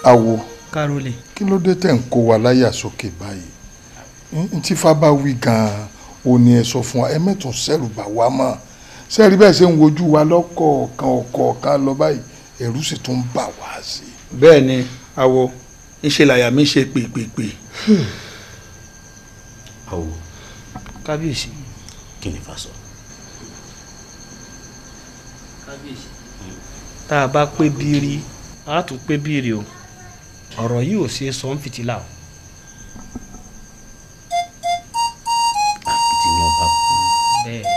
awo
Kárólé.
kí ló dé tẹ̀ ń kó wa láyà sókè báyìí n tí fábá wí gan-an ò ní ẹ sọ fún wa ẹ mẹ́tún sẹ́rù bà wá mọ́ sẹ́ẹ̀rí bẹ́ẹ̀ ṣe ń wojú wa lọ́kọ̀ọ̀kan ọ̀kọ̀ọ̀kan lọ báyìí ẹ̀rù sì tún bà wá sí i.
bẹ́ẹ̀ ni awo ńṣe làyà mi ṣe pèpèpè.
awo
kábíyèsí.
kí ni fa sọ.
kábíyèsí. tá a bá pé bírí a tún pé bírí o ọ̀rọ̀ yìí ò ṣe é sọ ń fìtílà o.
àfitì ni ọba kú.
bẹ́ẹ̀ ni.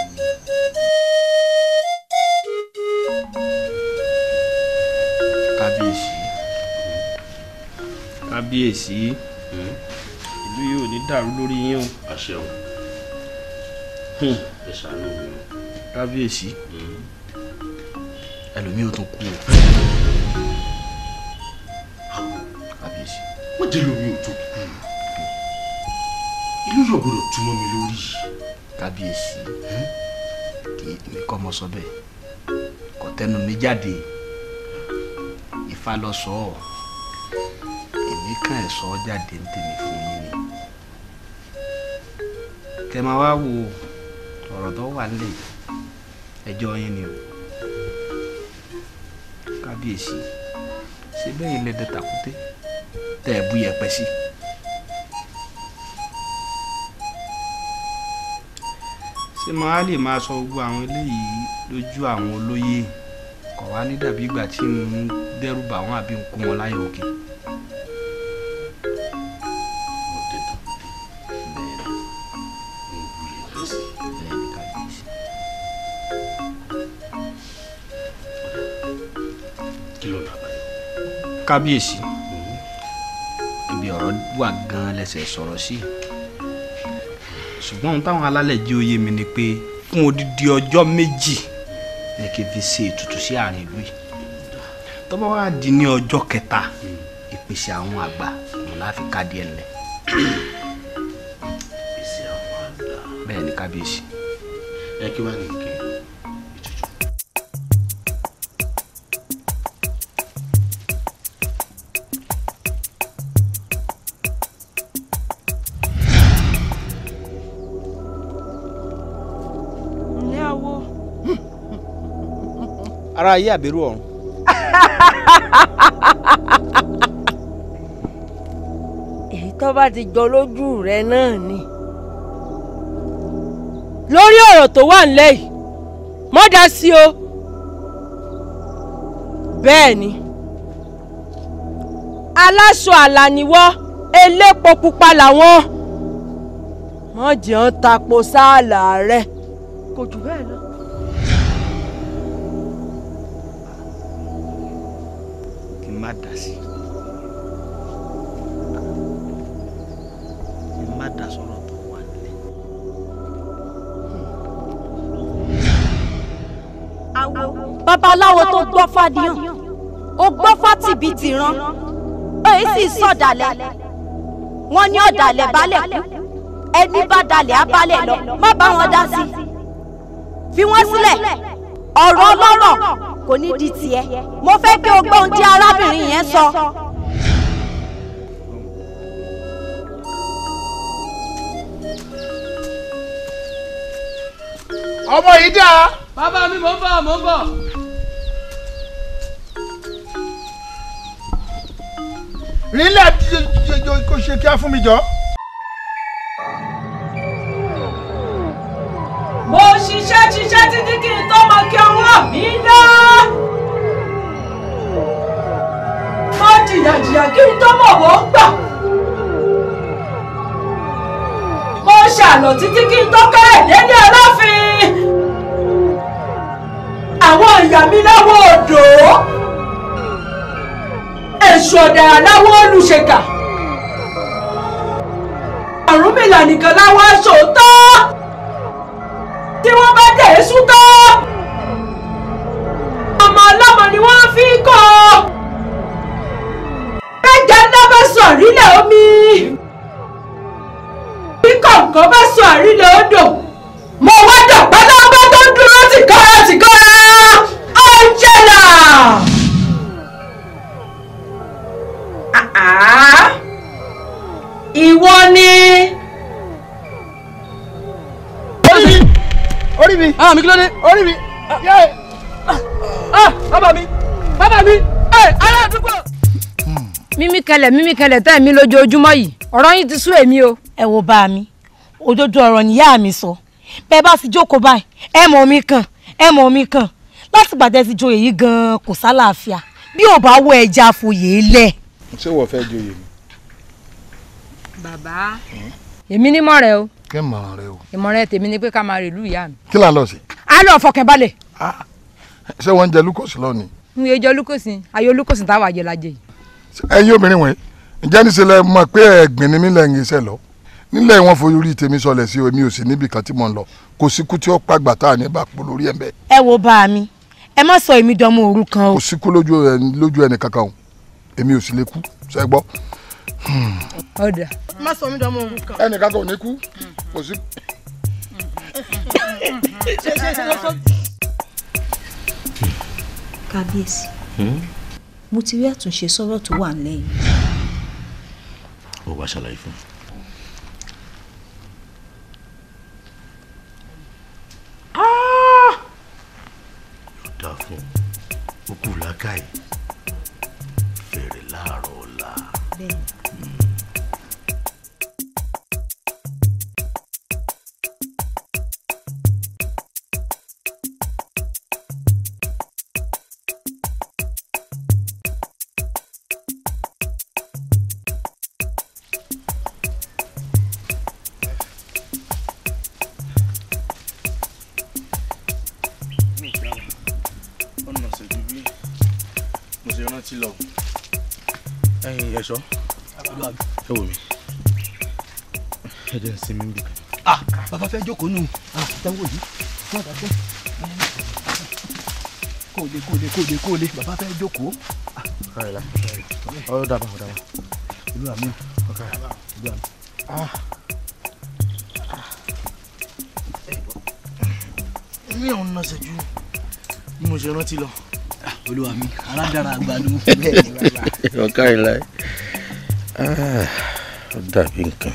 kábíyèsí kábíyèsí ìlú yìí ò ní dàrú lórí yín o.
àṣẹ o ẹ ṣàánú mi o.
kábíyèsí ẹlòmíì ò tún kú o. kábíyèsí.
wọ́n jẹ́ lómi ò tó kú ìlú yóò gbọ́dọ̀ túmọ̀ mi lórí.
kábíyèsí kì í mi kọ́ mọ sọ bẹ́ẹ̀ kò tẹnu mi jáde Ifá ló sọ ọ́ èmi kàn ẹ̀ sọ ọ́ jáde ń tèmi fún yín ni kẹ́ máa wá wo ọ̀rọ̀ tó wà nílẹ̀ ẹjọ́ yín ni o kábíyèsí ṣe bẹ́ẹ̀ ilẹ̀ dẹ tàkúté tẹ́ ẹ bú yẹpẹ sí.
ṣé màá lè máa sọ gbogbo àwọn eléyìí lójú àwọn olóyè kò wá ní dàbí ìgbà tí ń dẹ́rù bà wọ́n àbí ń kó wọn láyà òkè. kábíyèsí ibi ọ̀rọ̀ wà gan-an lẹ́sẹ̀ sọ̀rọ̀ sí ṣùgbọ́n ohun táwọn alálẹ̀ jí ó yé mi ni pé fún odidi ọjọ́ méjì ni kí n fi ṣe ètùtù sí àárín ìlú yìí tó bá wá di ní ọjọ́ kẹta ìpèsè àwọn àgbà mo láfi káàdì ẹ̀ lẹ̀.
ìpèsè àwọn àgbà.
bẹ́ẹ̀ ni kábíyèsí.
ẹ kí wàá ní kí.
ara ayé àbẹ̀rù ọ̀run.
èyí tó bá ti jọ lójú rẹ náà ni lórí ọ̀rọ̀ tó wà nílẹ̀ yìí mọ́ dá sí o bẹ́ẹ̀ ni aláṣọ àlà níwọ́ elépo pupa làwọn mọ́ jẹun tapo sáàlà rẹ kò jù bẹ́ẹ̀ lọ.
má dá sí má dá sọ̀rọ̀ tó wà nílẹ̀.
babaláwo tó gbọ́ fàdíhàn ó gbọ́ fàtìbìtì rán èyí sì sọ̀dàlẹ̀ wọ́n ní ọ̀dàlẹ̀ balẹ̀ kú ẹni bá dalẹ̀ á balẹ̀ lọ má bá wọn dá sí fi wọ́n sílẹ̀ ọ̀rọ̀ ọlọ́rọ̀ kò ní di tiẹ̀ mo fẹ́ kí o gbọ́ ohun tí arábìnrin yẹn sọ.
ọmọ yìí dá.
bàbá mi mò ń bọ̀ mò ń bọ̀.
rílẹ̀ kò ṣe kí á fún mi jọ.
mo ṣiṣẹ́ títí kí n tó mọ kí ọwọ́ mi dá. mo jìyàjìyà kí n tó mọ̀ wọ́n gbà. mo ṣàlọ̀ títí kí n tó kẹ́rẹ̀ délé Aláàfin. àwọn ìyá mi láwọ̀ odò. èṣù ọ̀dàrà láwọ̀ olùṣèkà. Ọ̀rúnmìlà nìkan láwọ̀ aṣòótọ́. tí wọ́n bá dẹ̀ ẹ́ sútọ́ ọmọ ọlọ́mọ ni wọ́n fi kọ́ ẹja ńlá bá sọ àrílẹ̀ omi bí kọ̀ǹkọ̀ bá sọ àrílẹ̀ odò mo wá dọ̀pẹ́ lọ́gbẹ́ tó dúró tìkọ́ra Angela. ìwọ ni.
orí mi. ah mi kí ló dé. orí mi. bàbá mi ará àdúgbò.
mímí kẹlẹ̀ tẹ́ mi lójoojúmọ́ yìí ọ̀rọ̀ yín ti sú èmi o.
ẹ wo bá mi òdodo ọ̀rọ̀ níyà mi sọ bẹ́ẹ̀ bá fi jókòó báyìí ẹ mọ̀ mi kàn láti gbàdẹ́ ti joyè yìí gan-an kò sálàáfíà bí ò bá wọ ẹja fòyè lẹ̀.
ṣé wọ́n fẹ́ joyè mi.
bàbá èmi nímọ̀ rẹ o.
kí n mọ̀ràn rẹ o.
ìmọ̀ràn tèmi ni pé ká máa rèlú ìyá mi.
kí là ń lọ sí.
a lọ fọkànbalẹ̀.
ṣé wọ́n ń jẹ lúkọ̀sì lónìí.
n yé jẹ lúkọ̀sì ayé olúkọ̀sì táwa jẹ lajẹ yìí.
ẹ̀yin obìnrin wọ̀nyí ǹjẹ́ níṣẹ́ lẹ mọ̀ pé ẹ̀gbìn ni mí lẹ́yìn iṣẹ́ lọ nílẹ̀ wọn fojú rí tèmi sọlẹ̀ sí omi ò sí níbi kan tí mò ń lọ kò síkú tí ó pàgbà tá à ní bá pò lórí ẹ̀ bẹ́ẹ̀.
ẹ wo bá mi ẹ má sọ èmi dánmọ òrukàn o.
kò síkú lójú ẹnì kankan o èmi ò sì lè kú ṣe gbọ́.
ọ̀dà.
má sọ mi dánmọ òrukàn.
ẹnì kankan ò ní kú kò sí.
kábíyèsí mo ti rí àtúnṣe sọ́rọ̀ tó wà nílẹ̀ yìí.
ó wá ṣàlàyé fún. yóò dáa fún òkú làákàyè fèrè láàárọ̀ ọ̀la. ṣe rántí lọ ẹ̀yin ẹ̀ṣọ́ ẹ wò mí ẹ jẹ́ sinmi ń bì.
bàbá fẹ́ jókòó nù dáwọ́ yìí wọ́n dà fún kó lè bàbá fẹ́ jókòó.
ọ̀rọ̀ dàbà
ìlú àmì ọ̀kà ìlú àmì.
ní àwọn náà ṣẹ́jú bí mo ṣe rántí lọ.
olúwa mi aládàra àgbàdo.
ọ̀ká ìlà ó dàbí nǹkan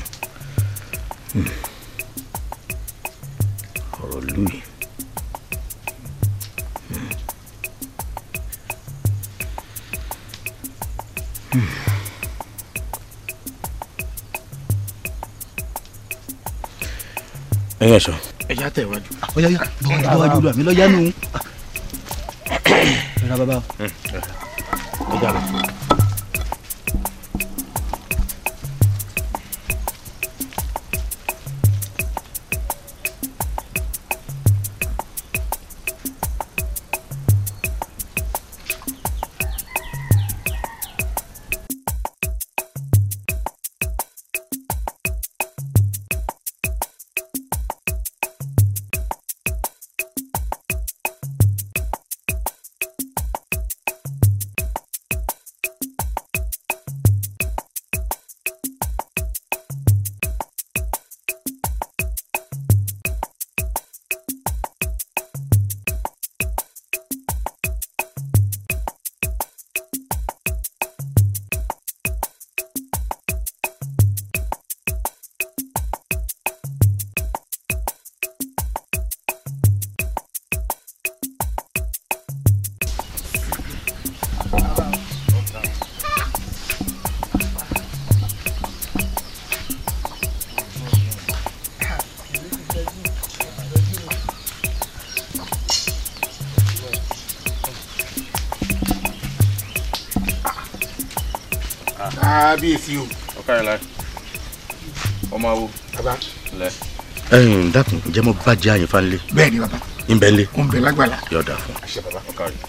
ọ̀rọ̀ lùi. ẹ̀yin ẹ̀ṣọ́ ẹ̀yà tẹ̀ wájú.
ọ̀yá bọ́wájú olúwa mi lọ́ọ́ yánu. ẹ̀rọ bàbá o.
ẹ̀yà lọ. kábíyèsí o. ọ̀ká ẹ̀ láì ọmọ awo.
bàbá.
lẹ. ẹ̀yin dákun jẹ́ mo bá jẹ́ àyìnfà ńlẹ̀.
bẹ́ẹ̀ ni bàbá.
ń bẹ ńlẹ̀.
ń bẹ lágbàlá.
yọ̀ọ̀dà fún.
àṣẹ bàbá.
ọ̀ká rẹ̀.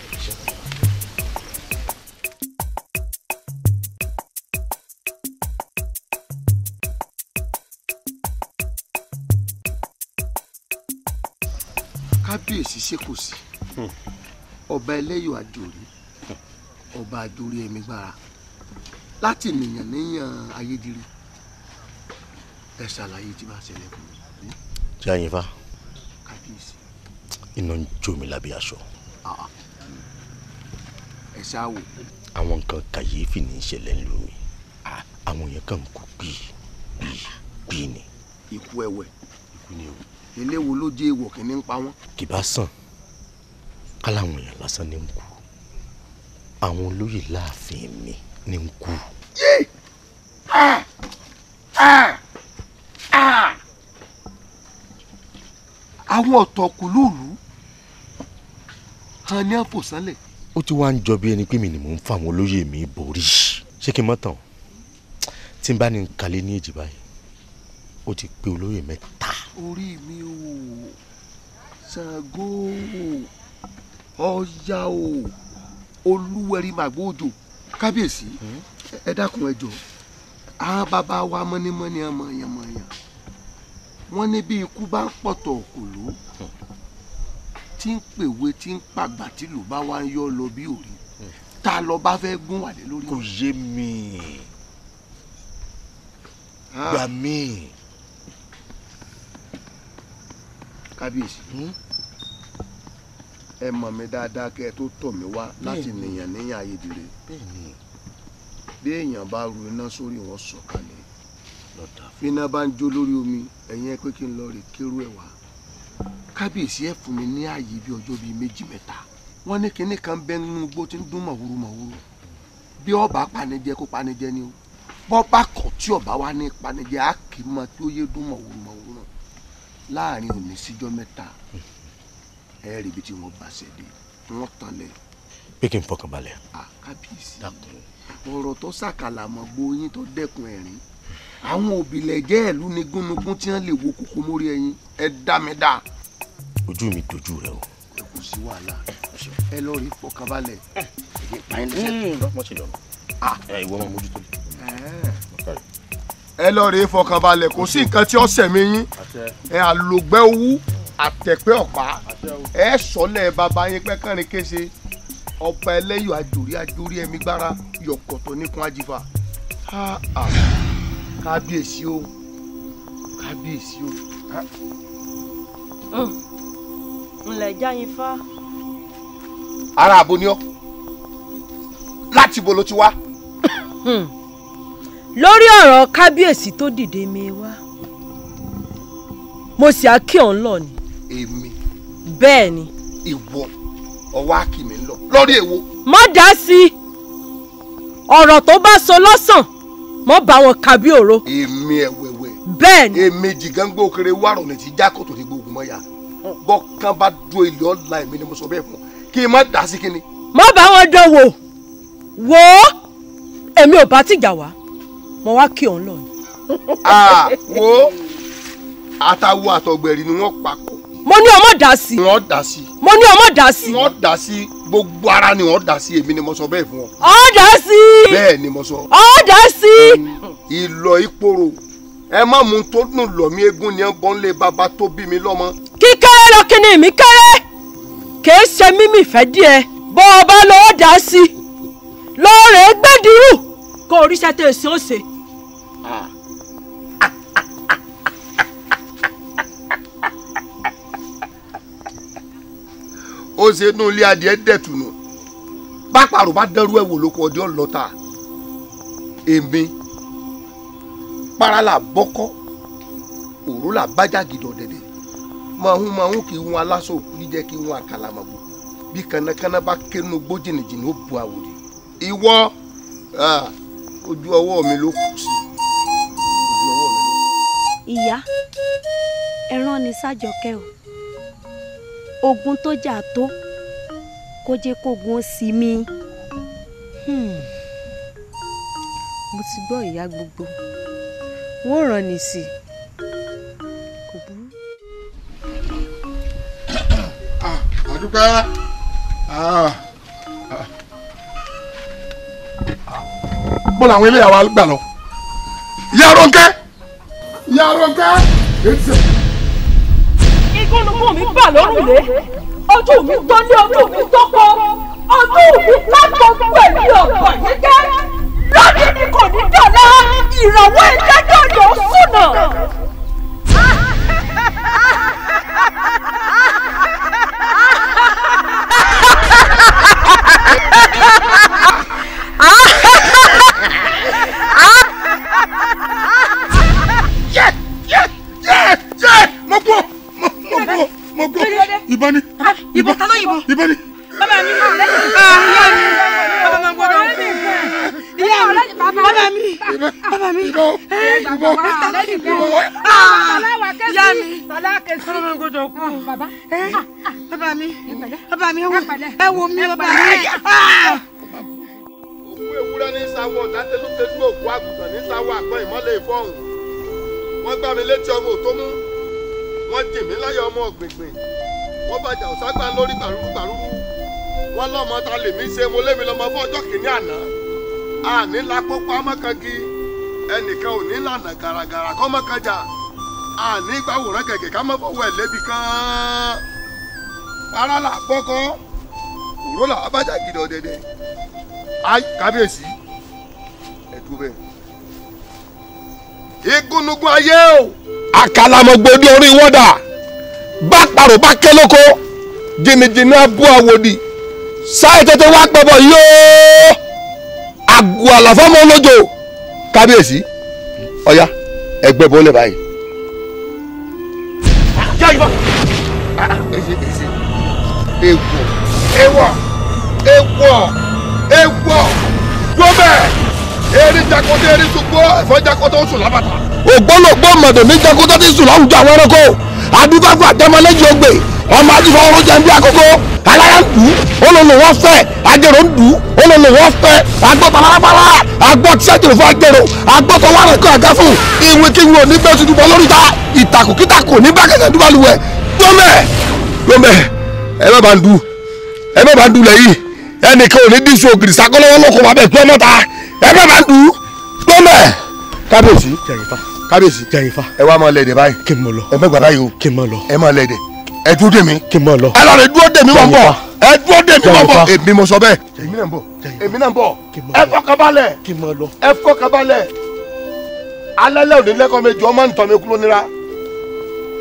kábíyèsí ṣe kò sí ọba ẹlẹ́yọ̀ àjòrí ọba àjòrí ẹ̀mí gbára láti nìyàn níyàn ayédèrè ẹ ṣàlàyé tí bá ṣẹlẹ̀ fún mi.
jẹ́ àyìnfà
kábíyèsí.
iná ń jó mi lábẹ́ aṣọ.
ẹ ṣáà wò.
àwọn nǹkan kàyéfì ní ìṣẹ̀lẹ̀ ńlú mi àwọn yẹn kàn ń kú bíi ni.
ikú ẹ̀wẹ̀
ikú ni o.
eléwo ló jẹ́ èèwọ̀ kìíní ń pa wọ́n.
kì bá sàn káláwọn èèyàn lásán ní ń kú àwọn olóyè láàfin mi ní ń kú.
àwọn ọ̀tọ̀kùlùlù hàn ní àfòsánlẹ̀.
ó ti wá ń jọ bí ẹni pé mi ni mò ń fa àwọn olóyè mi borí ṣé kí n mọ̀ tán tí n bá ní kalẹ̀ ní èjì báyìí ó ti pé olóyè mẹ́ta.
orí mi ò Ṣàngó Ọya o Olúwẹ̀rí màgbóòjò kábíyèsí ẹ dákun ẹ jọ̀ọ́ àwọn bàbá wa mọ́nímọ́ní ọmọ yẹn mọ̀ yẹn wọ́n ní bí ikú bá ń pọ̀tọ̀ òkòló tí ń pèwé tí ń pàgbà tí ló bá wá ń yọ lọ bí òrí ta lọ bá fẹ́ gún wàlé lórí.
kò yé mi gbà mí.
kábíyèsí ẹ mọ̀ mi dáadáa kẹ́ ẹ tó tọ̀ mí wá láti nìyàn níyàn ayédèrè bí èèyàn bá ru iná sórí wọn sọ̀kalẹ̀ fínà bá ń jó lórí omi ẹ̀yin ẹ pé kí n lọ rè kérú ẹ̀ wá kábíyèsí ẹ fún mi ní ààyè bí ọjọ́ bíi méjì mẹ́ta wọ́n ní kinní kan bẹ́ nínú igbó tí ń dún mọ̀wúrú mọ̀wúrú bí ọba panijẹ kó panijẹ ni o bọ́ bá kọ̀ tí ọba wa ní panijẹ á kì í mọ tí ó yé dún mọ̀wúrú mọ̀wúrú náà láàrin òní síjọ́ mẹ́ta ẹ rí ibi tí wọ́n bá ṣe dé wọ́n tán lẹ̀.
pé kí n fọkàn balẹ̀.
kábíyèsí ọ̀rọ̀ tó ṣàkàlà mọ́ gbóyin tó dẹ́kun ẹ̀rín àwọn òbílẹ̀ jẹ́ ìlú ní gúnugún tí wọ́n lè wo kókó mórí ẹyin ẹ dá mi dá.
ojú mi dojú rẹ o
kò sí wàhálà ẹ lọ rí fọkànbalẹ̀ èyí pààyàn lẹ́sẹ̀.
wọ́n ti lọ ìwọ máa mójútó lè.
ẹ lọ rí fọkànbalẹ̀ kò sí nǹkan tí ó sẹ̀mí yín ẹ àlògbẹ́ owú àtẹ̀pẹ́ ọ̀pá ẹ sọ́lẹ̀ bàbá yín pẹ́kànrin kése ọba ẹlẹ́yọ̀ àjòrí ẹ̀mí gbára yọ̀kọ̀tọ̀ níkun ajífà kábíyèsí o kábíyèsí o.
ńlẹ̀ jáyín fá.
ara àbò ni ọ láti bo ló ti wá.
lórí ọ̀rọ̀ kábíyèsí tó dìde mi wá mo sì á kí òun lọ ni.
èmi.
bẹ́ẹ̀ ni.
ìwọ ọwọ́ akíní ń lọ lórí èwo.
má dá sí i ọ̀rọ̀ tó bá sọ lọ́sàn mọ́ bá wọn kábí òro.
èmi ẹ̀wẹ̀wẹ̀.
bẹ́ẹ̀ ni.
èmi jìgángó kéré wàrọ̀ ní ti já kòtò ní gbogbo mọ́ ya bọ́kàn bá dúró ilé ọ̀la èmi ni mo sọ bẹ́ẹ̀ fún kí n má dá sí kíni.
má bá wọn dán wò wò ó èmi ò bá tìjà wá mo wá kí òun lọ ni.
wo àtàwọn àtọ̀gbẹ̀rì ni wọ́n papọ̀.
mo ní ọmọ dá sí.
wọ́n dá sí.
mo ní ọmọ dá sí.
wọ́n dá sí gbogbo ara ni wọ́n dá sí èmi ni mo sọ bẹ́ẹ̀ fún ọ.
ọ dá sí.
bẹ́ẹ̀ ni mo sọ.
ọ dá sí.
ìlọ ìpòrò ẹ má mú tó dùn lọ mí eégún ni ẹ bọ́ ń lé bàbá tó bí mi lọ́mọ.
kíkéré lọ kíni mi kéré kìí ṣe mímì fẹ́ díẹ̀ bọ́ ọ bá lọ́ọ́ dá sí lọ́ọ̀rẹ́ gbẹ́dìrú kó oríṣẹ́ tẹ̀ sí ó ṣe.
ó ṣe inú ilé adìẹ dẹ̀tùnú bá pàrọ̀ bá dẹ́rú ẹ̀ wò lóko ọdẹ ọlọ́ta èmi parala bọ́kọ́ òró là bájà gidọ̀ dẹ̀dẹ̀ mahun kì í wọn aláṣọ òkú jẹ́ kí wọn àkàlàmọ̀gbò bí kánnakánná bá kẹ́nu gbó jìnnìjìnnì ó bu àwòrán ìwọ ojú ọwọ́ mi ló kù sí ojú ọwọ́ mi ló kù.
ìyá ẹran ni sájọkẹ́ o ogun tó jà tó kó jẹ́ kógun ó sí mi.
mo ti gbọ́ ìyá gbogbo wọ́n ràn ní sí kò burú.
àdúpẹ́ bó làwọn eléyàwó gbà lọ. ìyá Rónkẹ́ ìyá Rónkẹ́.
igúnnugú mi bà lórùlé ojú mi gbọ́lé ojú mi tọ́kọ ojú mi lágbọ́ pẹ̀lú ọ̀pọ̀ yíkẹ́ lónìí ni kò ní dọ̀la ìrànwọ́ ẹ̀dájọ́ yóò sùnà.
ìbọn ni.
ìbọn kan náà ìbọn.
ìbọn ni.
bàbá mi ìyá mi bàbá mi gbọ́dọ̀ ìyá mi bàbá mi bàbá mi
ìbọn
ìyá mi bàbá mi gbọ́dọ̀ kú bàbá mi ẹ wo mi bàbá mi.
òkú ewúrẹ́ ní sáwọ́ tátẹ́lútẹ́lú òkú àgùntàn ní sáwọ́ àgbọ̀n ìmọ́lẹ̀ ìfọ́hùn wọ́n gbá mi létí ọmọ òtómú wọ́n jì mí láyọ̀ ọmọ ọ̀gbìngbìn wọ́n bàjá òságbá lórí gbàrúgbàrúgbù wọ́n lọ́mọ ta lèmi ṣe mo lémi lọ́mọ fún ọjọ́ kìíní àná àní lápọ́pọ́ amọ́kangi ẹnìkan ò ní lànà gàràgàrà kọ́mọ́kanjà àní gbàwòrán gẹ̀gẹ̀ ká má fọwọ́ ẹ̀ lébi kan parala bọ́kọ́ òró là abájá gidi ọ̀dẹ̀dẹ̀ kábíyèsí ẹ̀dùn bẹ́ẹ̀. igúnnugún ayé o.
àkàlàmọ̀gbòdì orí wọ́dà bá parò bá ké lóko jìnnìjìnnì abú àwòdì sáyé tètè wá pẹ̀bọ̀ yóò àgọ́ àlàfọ́mọ́ olójó kábíyèsí ọ̀yá ẹgbẹ́ bọ́lẹ̀ báyìí.
ewọ gbọmẹ eri jakoto eri sugbo ẹfọ jakoto oṣù labata.
ògbólógbó mọ̀dọ̀ ní jakoto ti sùn láwùjọ àwọn ẹranko adúgbàgbà àtẹmọlẹ́jì ògbè ọmọ ajífọ ọrọ̀ jẹ́ bí àkókò aláya ń dùn olólo wọn fẹ́ ajẹrò ń dùn olólo wọn fẹ́ agbọ́tọ̀ alábàlá agbọ́ tí sẹ́jìrì fún ajẹrò agbọ́tọ̀ wà lẹ́kọ̀ọ́ àga fún ìwé kí wọn ò ní bẹ́ẹ̀ tuntun bọ́ lórí ta ìtàkùn kítàkùn ní bá kẹ̀kẹ́ dúbàlùwẹ̀ gbọmẹ ẹ má bá ń du ẹ má bá ń du lẹ́yìn ẹnìkan ò ní dín so ògiri sakọ́lọ́wọ́ lọ́kọ̀ wà bẹ́ẹ̀ gbọ́mọ́ ta ẹ má bá ń du gbọ́mọ́. kábíyèsí kábíyèsí ẹ wá máa lẹ́dẹ̀ báyìí kí n mọ lọ ẹ mẹ́gbàá báyìí o kí n mọ lọ ẹ máa lẹ́dẹ̀ ẹ dúró dè mí kí n mọ lọ ẹ lọ rẹ dúró dè mí wọ́n bọ̀ ẹ dúró dè mí wọ́n bọ̀ èmi mo sọ bẹ́ẹ̀ èmi náà ń bọ̀ ẹ fọkànbalẹ̀ ẹ fọkànbalẹ̀ alálẹ̀ òde lẹ́kọ̀ọ́ méjì ọmọ nìtọ́ mi kúrò nira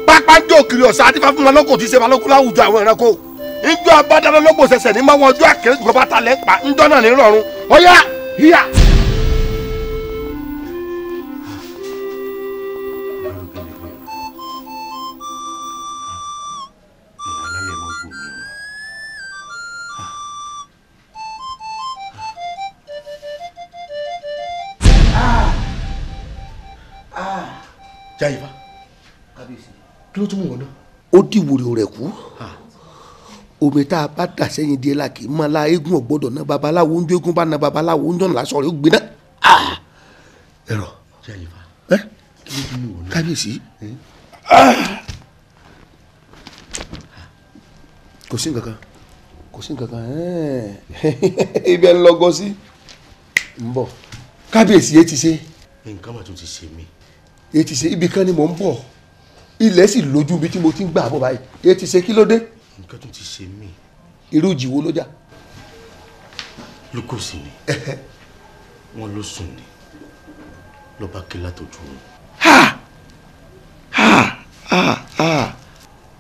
pápá ń jó kiri ọ̀sán àti fáfún malọ́kọ̀ tí ṣe malọ́kọ̀ láwùjọ àwọn ẹranko ìjọ abádáná lọ́gbọ̀ ṣẹ̀ṣẹ̀ ní máa wọ ọjọ́ àkèrè jùlọ bá ta lẹ́ pa ń dọ́nà ní rọrùn ọ̀yá híyà.
Jaifa kí ló tún mú wọn náà. ó dìwòrò rẹ̀ kú omi tá a bá dà sẹ́yìn díẹ̀ la kì í máa la eégún ọ̀gbọ́dọ̀ náà babaláwo ń jó eégún bá na babaláwo ń jọ̀nà lásán rẹ̀ ó gbiná. ẹ̀rọ kábíyèsí kò sí nǹkan kan ibẹ̀ ń lọ́gọ́ sí ń bọ̀ kábíyèsí yé ti ṣe.
nǹkan mà tún ti ṣe mí.
yé ti ṣe ibì kan ni mò ń bọ̀ ilẹ̀ sì lójú bí tí mo ti ń gbà bọ̀ báyìí yé ti ṣe kí ló dé.
nǹkan tún ti ṣe mí.
irú ìjì wo ló jà.
lukosi ni wọn ló sùn ni ló bá ké látọjú wọn.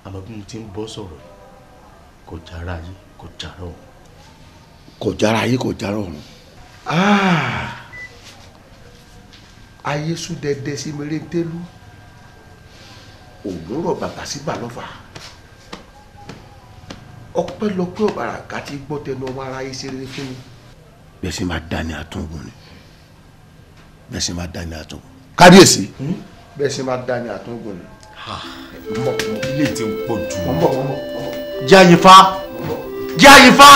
àmọ́ bí mo ti ń bọ́ sọ̀rọ̀ kò jára ayé kò jára ọ̀run.
kò jára ayé kò jára ọ̀run. ayé sún dẹdẹ sí mèrèntélú òun rọ bàbá sí balọfà ọpẹ́lọpẹ́ ọbàrà gàtí gbọ́ tẹnu ọmọ ara yìí ṣe rere fún mi. bẹ́ẹ̀ sì máa dání àtúngùn ni bẹ́ẹ̀ sì máa dání àtúngùn. kábíyèsí bẹ́ẹ̀ sì máa dání àtúngùn ni.
ilé tí ń pọ̀ jù.
jẹ́ àyífá jẹ́ àyífá.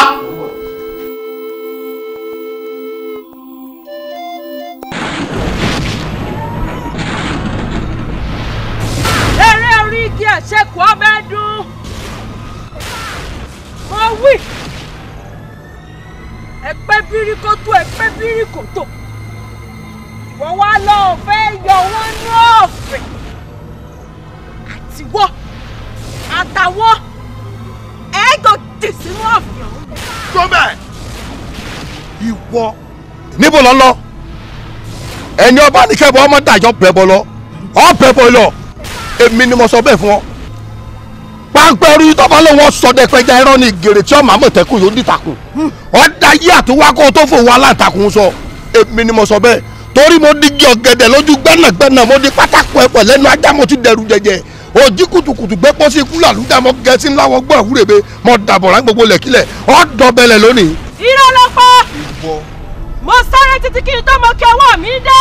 eré orí igi àṣekù ọbẹ̀ dùn mo wí ẹ̀pẹ́ bíríkótó ẹ̀pẹ́ bíríkótó ìwọ wá lọ fẹ́ yọ wọn ní ọ̀fẹ́ àtiwọ́ àtàwọ́ ẹ̀ẹ́dọ̀ dì sínú ọ̀fẹ́ ọ̀hún.
tó bẹ́ẹ̀ ìwọ níbo lọ lọ ẹni ọba ní kẹ́bọ̀ ọmọ dàjọ́ pẹ̀bọ lọ ọ pẹ̀bọ lọ èmi ni mo sọ bẹ́ẹ̀ fún ọ pápẹ́ orí tọ́ba lọ́wọ́ sọdẹ́pẹ́já ẹ̀rọ ní gèrè tí ọmọ àmọ̀tẹ́kùn yóò dìtàkùn ọ̀dà yí àtúwá kó tó fòwò aláǹtakùn sọ èmi ni mo sọ bẹ́ẹ̀ torí mo dígí ọ̀gẹ̀dẹ̀ lójú gbẹ́nàgbẹ́nà mo di pátákó ẹ̀pọ̀ lẹ́nu ajá mo ti dẹ̀rù jẹjẹ òjì kùtùkùtù gbé pósí kúlà lùdà mọ́ gẹ̀ẹ́sì ńláwọ́ gbọ́ àwúrẹ́bẹ mọ́ dàbọ̀rà gbogbo lẹ̀kílẹ̀ ọ̀dọ̀bẹ̀lẹ̀ lónìí.
irọ́ ló pa mo sáré títí kí n tó mọ kí ọwọ́ mi dé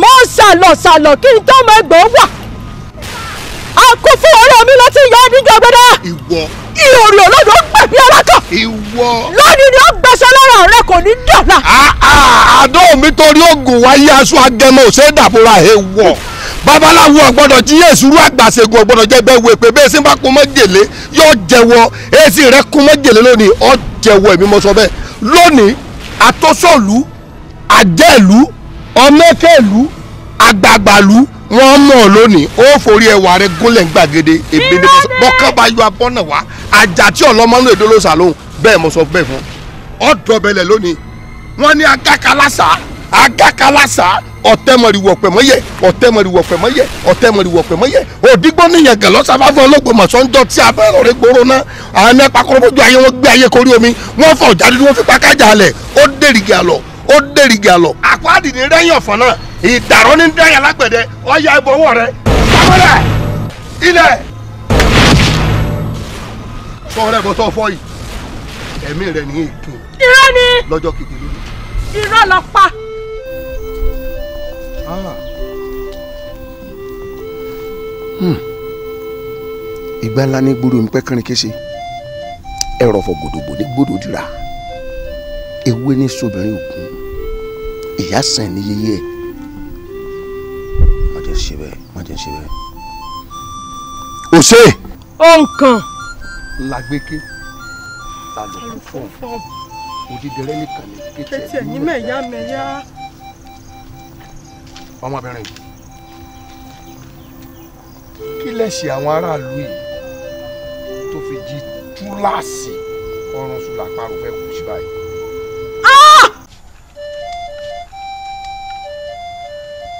mo ṣàlọ̀ kí n tó mọ ẹgbẹ́ wà àkó fún ọ̀rẹ́ mi láti yọ níjọ gbẹdẹ.
ìwọ.
ìhòòrì olódò gbẹ̀bí alákọ̀.
ìwọ.
lónìí ni ó gbẹ̀sẹ̀ lára rẹ kò ní dọ̀la.
àdó mi torí oògùn wáyé aṣọ agẹmọ òṣè dàbòrà èèwọ̀ babaláwo ọgbọ́dọ̀ tí yéésù rú àgbàṣegun ọgbọ́dọ̀ jẹ bẹ́ẹ̀ wò pé bẹ́ẹ̀ sì bá kún mọ́jèlé yóò jẹ́wọ́ èsì rẹ kún mọ́jèlé lónìí ọ jẹ́wọ́ èmi mo sọ bẹ́ẹ̀ lónìí àtọ́sọ̀lù àjẹ́lù ọmọkẹ́lù àgbàgbàlù wọ́n mọ̀ lónìí ó forí ẹwà rẹ gúnlẹ̀ gbàgede èmi ni bọ́kàn bá yọ abọ́ náà wá àjà tí ọlọ́mọ́nú èdè ló sà lóhùn bẹ́ẹ̀ mo sọ bẹ́ẹ̀ fún ọ̀dọ́bẹ̀lẹ̀ lónìí wọ́n ní agákalásà ọ̀tẹ́mọ̀rìwọ̀ pẹ̀mọ́yẹ òdìgbò níyẹn gẹ̀lọ́ sábàfọ́ Ológbòmọ̀ṣọ́ ń jọ tí abẹ́rẹ́ rẹ gbòòrò náà àwọn ẹ̀pà kọ́rọ́bọ́jú ayé wọn gbé ayé korí omi wọ́n fọ ọ̀jáde tí wọ́n fi pàkájà alẹ̀ ó dèrìgì àlọ́ àpáàdì ní rẹ́yìn ọ̀fọ̀ náà ìdàrọ́ ní dẹ́yìn alágbẹ̀dẹ ọ̀ya ìbọ̀wọ̀ rẹ sábẹ́rẹ́ ilẹ̀ sọ̀rọ̀ ẹ̀bọ̀ tó fọ́ yìí ẹ̀mí rẹ̀ ní èké
irọ́ ni
lọ́jọ́ kejì lónìí.
irọ́ lọ pa.
ìgbà ńlá ní gbòòrò mi pẹ́ kẹrin kése ẹ̀rọ fọ gbòdògbò ní gbòdò dìrà ewé ní sobìnrin ògún ìyá sàn ní yẹyẹ má jẹ́ ṣe bẹ́ẹ̀. òṣè.
òǹkàn
làgbéké ta ló kún fún odidẹrẹ nìkan ní kété
ẹ̀yìn mẹ̀yà.
ọmọbìnrin kí lẹ̀ṣẹ̀ àwọn aráàlú yìí tó fi jí túláàsì ọrùn sùlà parò fẹ́ kú sí báyìí.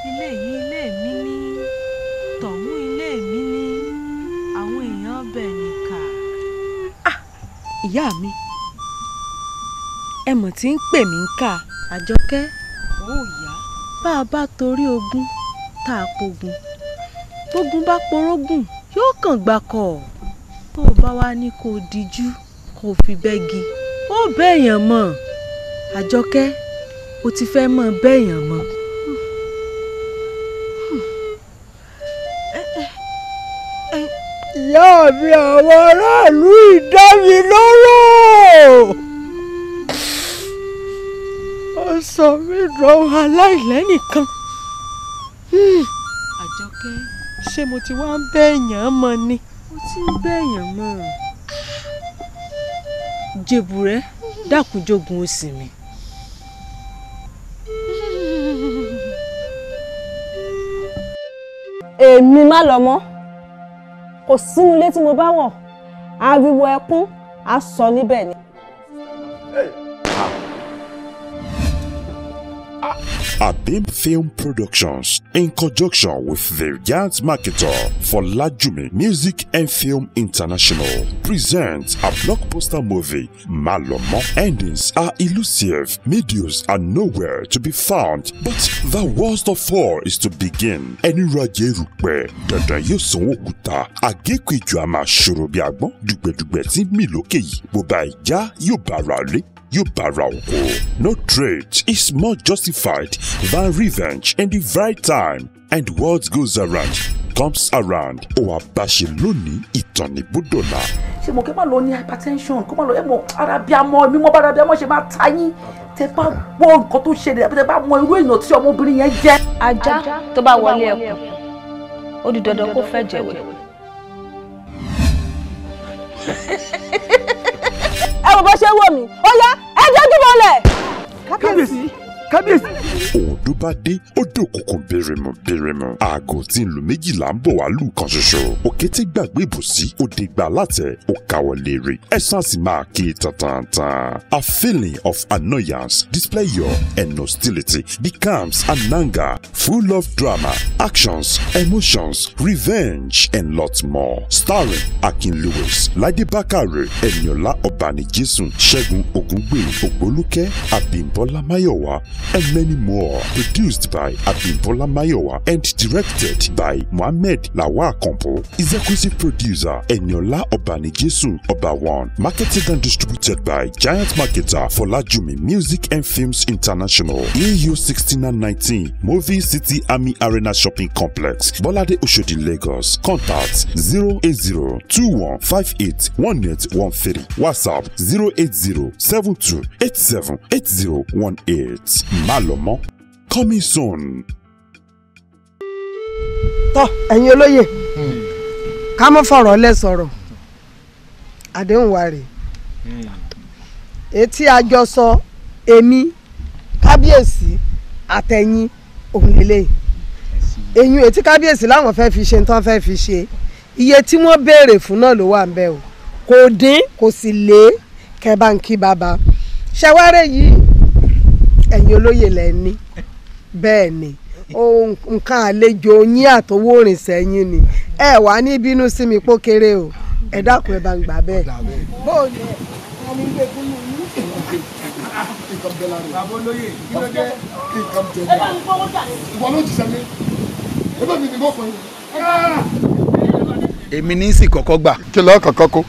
ilé yìí ilé mi ní tọ̀hún ilé mi ní àwọn èèyàn bẹ̀ nìkà.
ìyá mi ẹ mọ̀ tí ń pè mí ń kà Àjọkẹ́
ó yá
bá a bá torí ogún tá a pogun tógun bá porógùn yóò kàn gbà kọ tó o bá wá ní kó o díjú kó o fi bẹ́gi ó bẹ́ẹ̀yàn mọ̀ Àjọkẹ́ o ti fẹ́ mọ̀ bẹ́ẹ̀yàn mọ̀.
ìyá mi àwọn aráàlú ìdá mi lóró ó sọ mí lọ́wọ́ aláìlẹ́nìkan.
Àjọkẹ́
ṣé mo ti wá ń bẹ́ẹ̀yàn mọ̀ ni.
ó ti ń bẹ́ẹ̀yàn mọ̀ jèbùrẹ́ dákúnjogun òsì mi.
èmi má lọ mọ́ kò sínú ilé tí mo bá wọ̀ ariwo ẹkún á sọ níbẹ̀ ni.
Abim Film Productions, in conjunction with the Giant Marketer for Lajumi Music and Film International, presents a blockbuster movie, Malomo. Endings are elusive, medios are nowhere to be found, but the worst of all is to begin. Ẹni rajẹ rúpẹ́, dandan yóò sanwó òkúta, àgékùjù àmà ṣòro bí agbọ́n, dùgbẹ̀dùgbẹ̀ tí mì lókè yìí, bó bá ìjà yóò bára lé. No trade is more justified than revenge in the right time, and what goes around comes around. O àbàṣe lónìí ìtàn ní búdọ̀là.
ṣé mo kí n má lọ ní hypertension kó má lọ ẹ mọ ara bí amọ mi mọ bára bí amọ ṣe máa ta yín tẹ bá gbọ́ nǹkan tó ṣẹlẹ̀ àbí tẹ bá mọ irú èèyàn tí ọmọbìnrin yẹn jẹ́.
ajá tó bá wọlé ẹkùn ó di dandan kó fẹ́ jẹ̀wẹ̀.
ẹ wò bó ṣe wò mí ó yá ẹ jọjú bọlẹ̀.
kábíyèsí.
Òòdù bá dé ó dòkùnkùn bèrèmù aago tí ń lu méjìlá ń bọ̀ wá lù kan ṣoṣo òkété gbàgbé ìbòsí ó dé gbà látẹ̀ ó káwọ́ léèrè ẹ̀sán sì máa ké tantan. A feeling of annoyance, displeasure and hostility becomes an anger full of drama, actions, emotions, revenge and lots more. Starring Akin Lewis, Láìdé Bákàrè, Ẹniọlá Ọbánijísùn, Ṣẹ́gun Ògúngbè, Ògbólúkẹ́, Abímbọ́lá Máyọ̀wá, and many more. Produced by Abímbọ́lá Máyọ̀wá and directed by Mohammed Lawal Kompo. Executive producer Ẹniọlá Ọbánijísùn Ọba1. Marketed and distributed by Giant Marketer for Lajumi Music and Films International. EU 6919 Movie City Army Arena Shopping Complex, Bolade Oshodi, Lagos. Contact 08021581813. WhatsApp 08072878018. Malomo, coming soon.
tọ́ ẹ̀yin olóyè ká mọ́ fọ̀rọ̀ lẹ̀ sọ̀rọ̀ àdéhùn wa rèé etí àjọsọ èmi kábíyèsí àtẹ̀yìn òun lélẹ̀ eyín etí kábíyèsí láwọn fẹ́ fi ṣe ní tán fẹ́ fi ṣe iye tí wọ́n béèrè fún náà ló wà ń bẹ̀ o kò dín kò sì lé kẹbàǹkì bàbá ṣẹwárẹ̀ yìí ẹ̀yin olóyè lẹ́ni bẹ́ẹ̀ ni nǹkan àlejò yín àtọwọ́ òrìn sẹ́yìn ni ẹ wà ní bínú sí mi pó kéré o ẹ dákun ẹ bá ń gbà bẹ́ẹ̀. bóò ni ẹni gbé kúnnú yín.
bàbá olóyè kí ló dé kí nǹkan jẹ ní ìwọ ló ti sẹ́mi ẹgbẹ́ mi ni mo fọ yín.
èmi ní sì kọ́kọ́ gbà.
kí lọ́ọ́ kọ̀kọ́ kó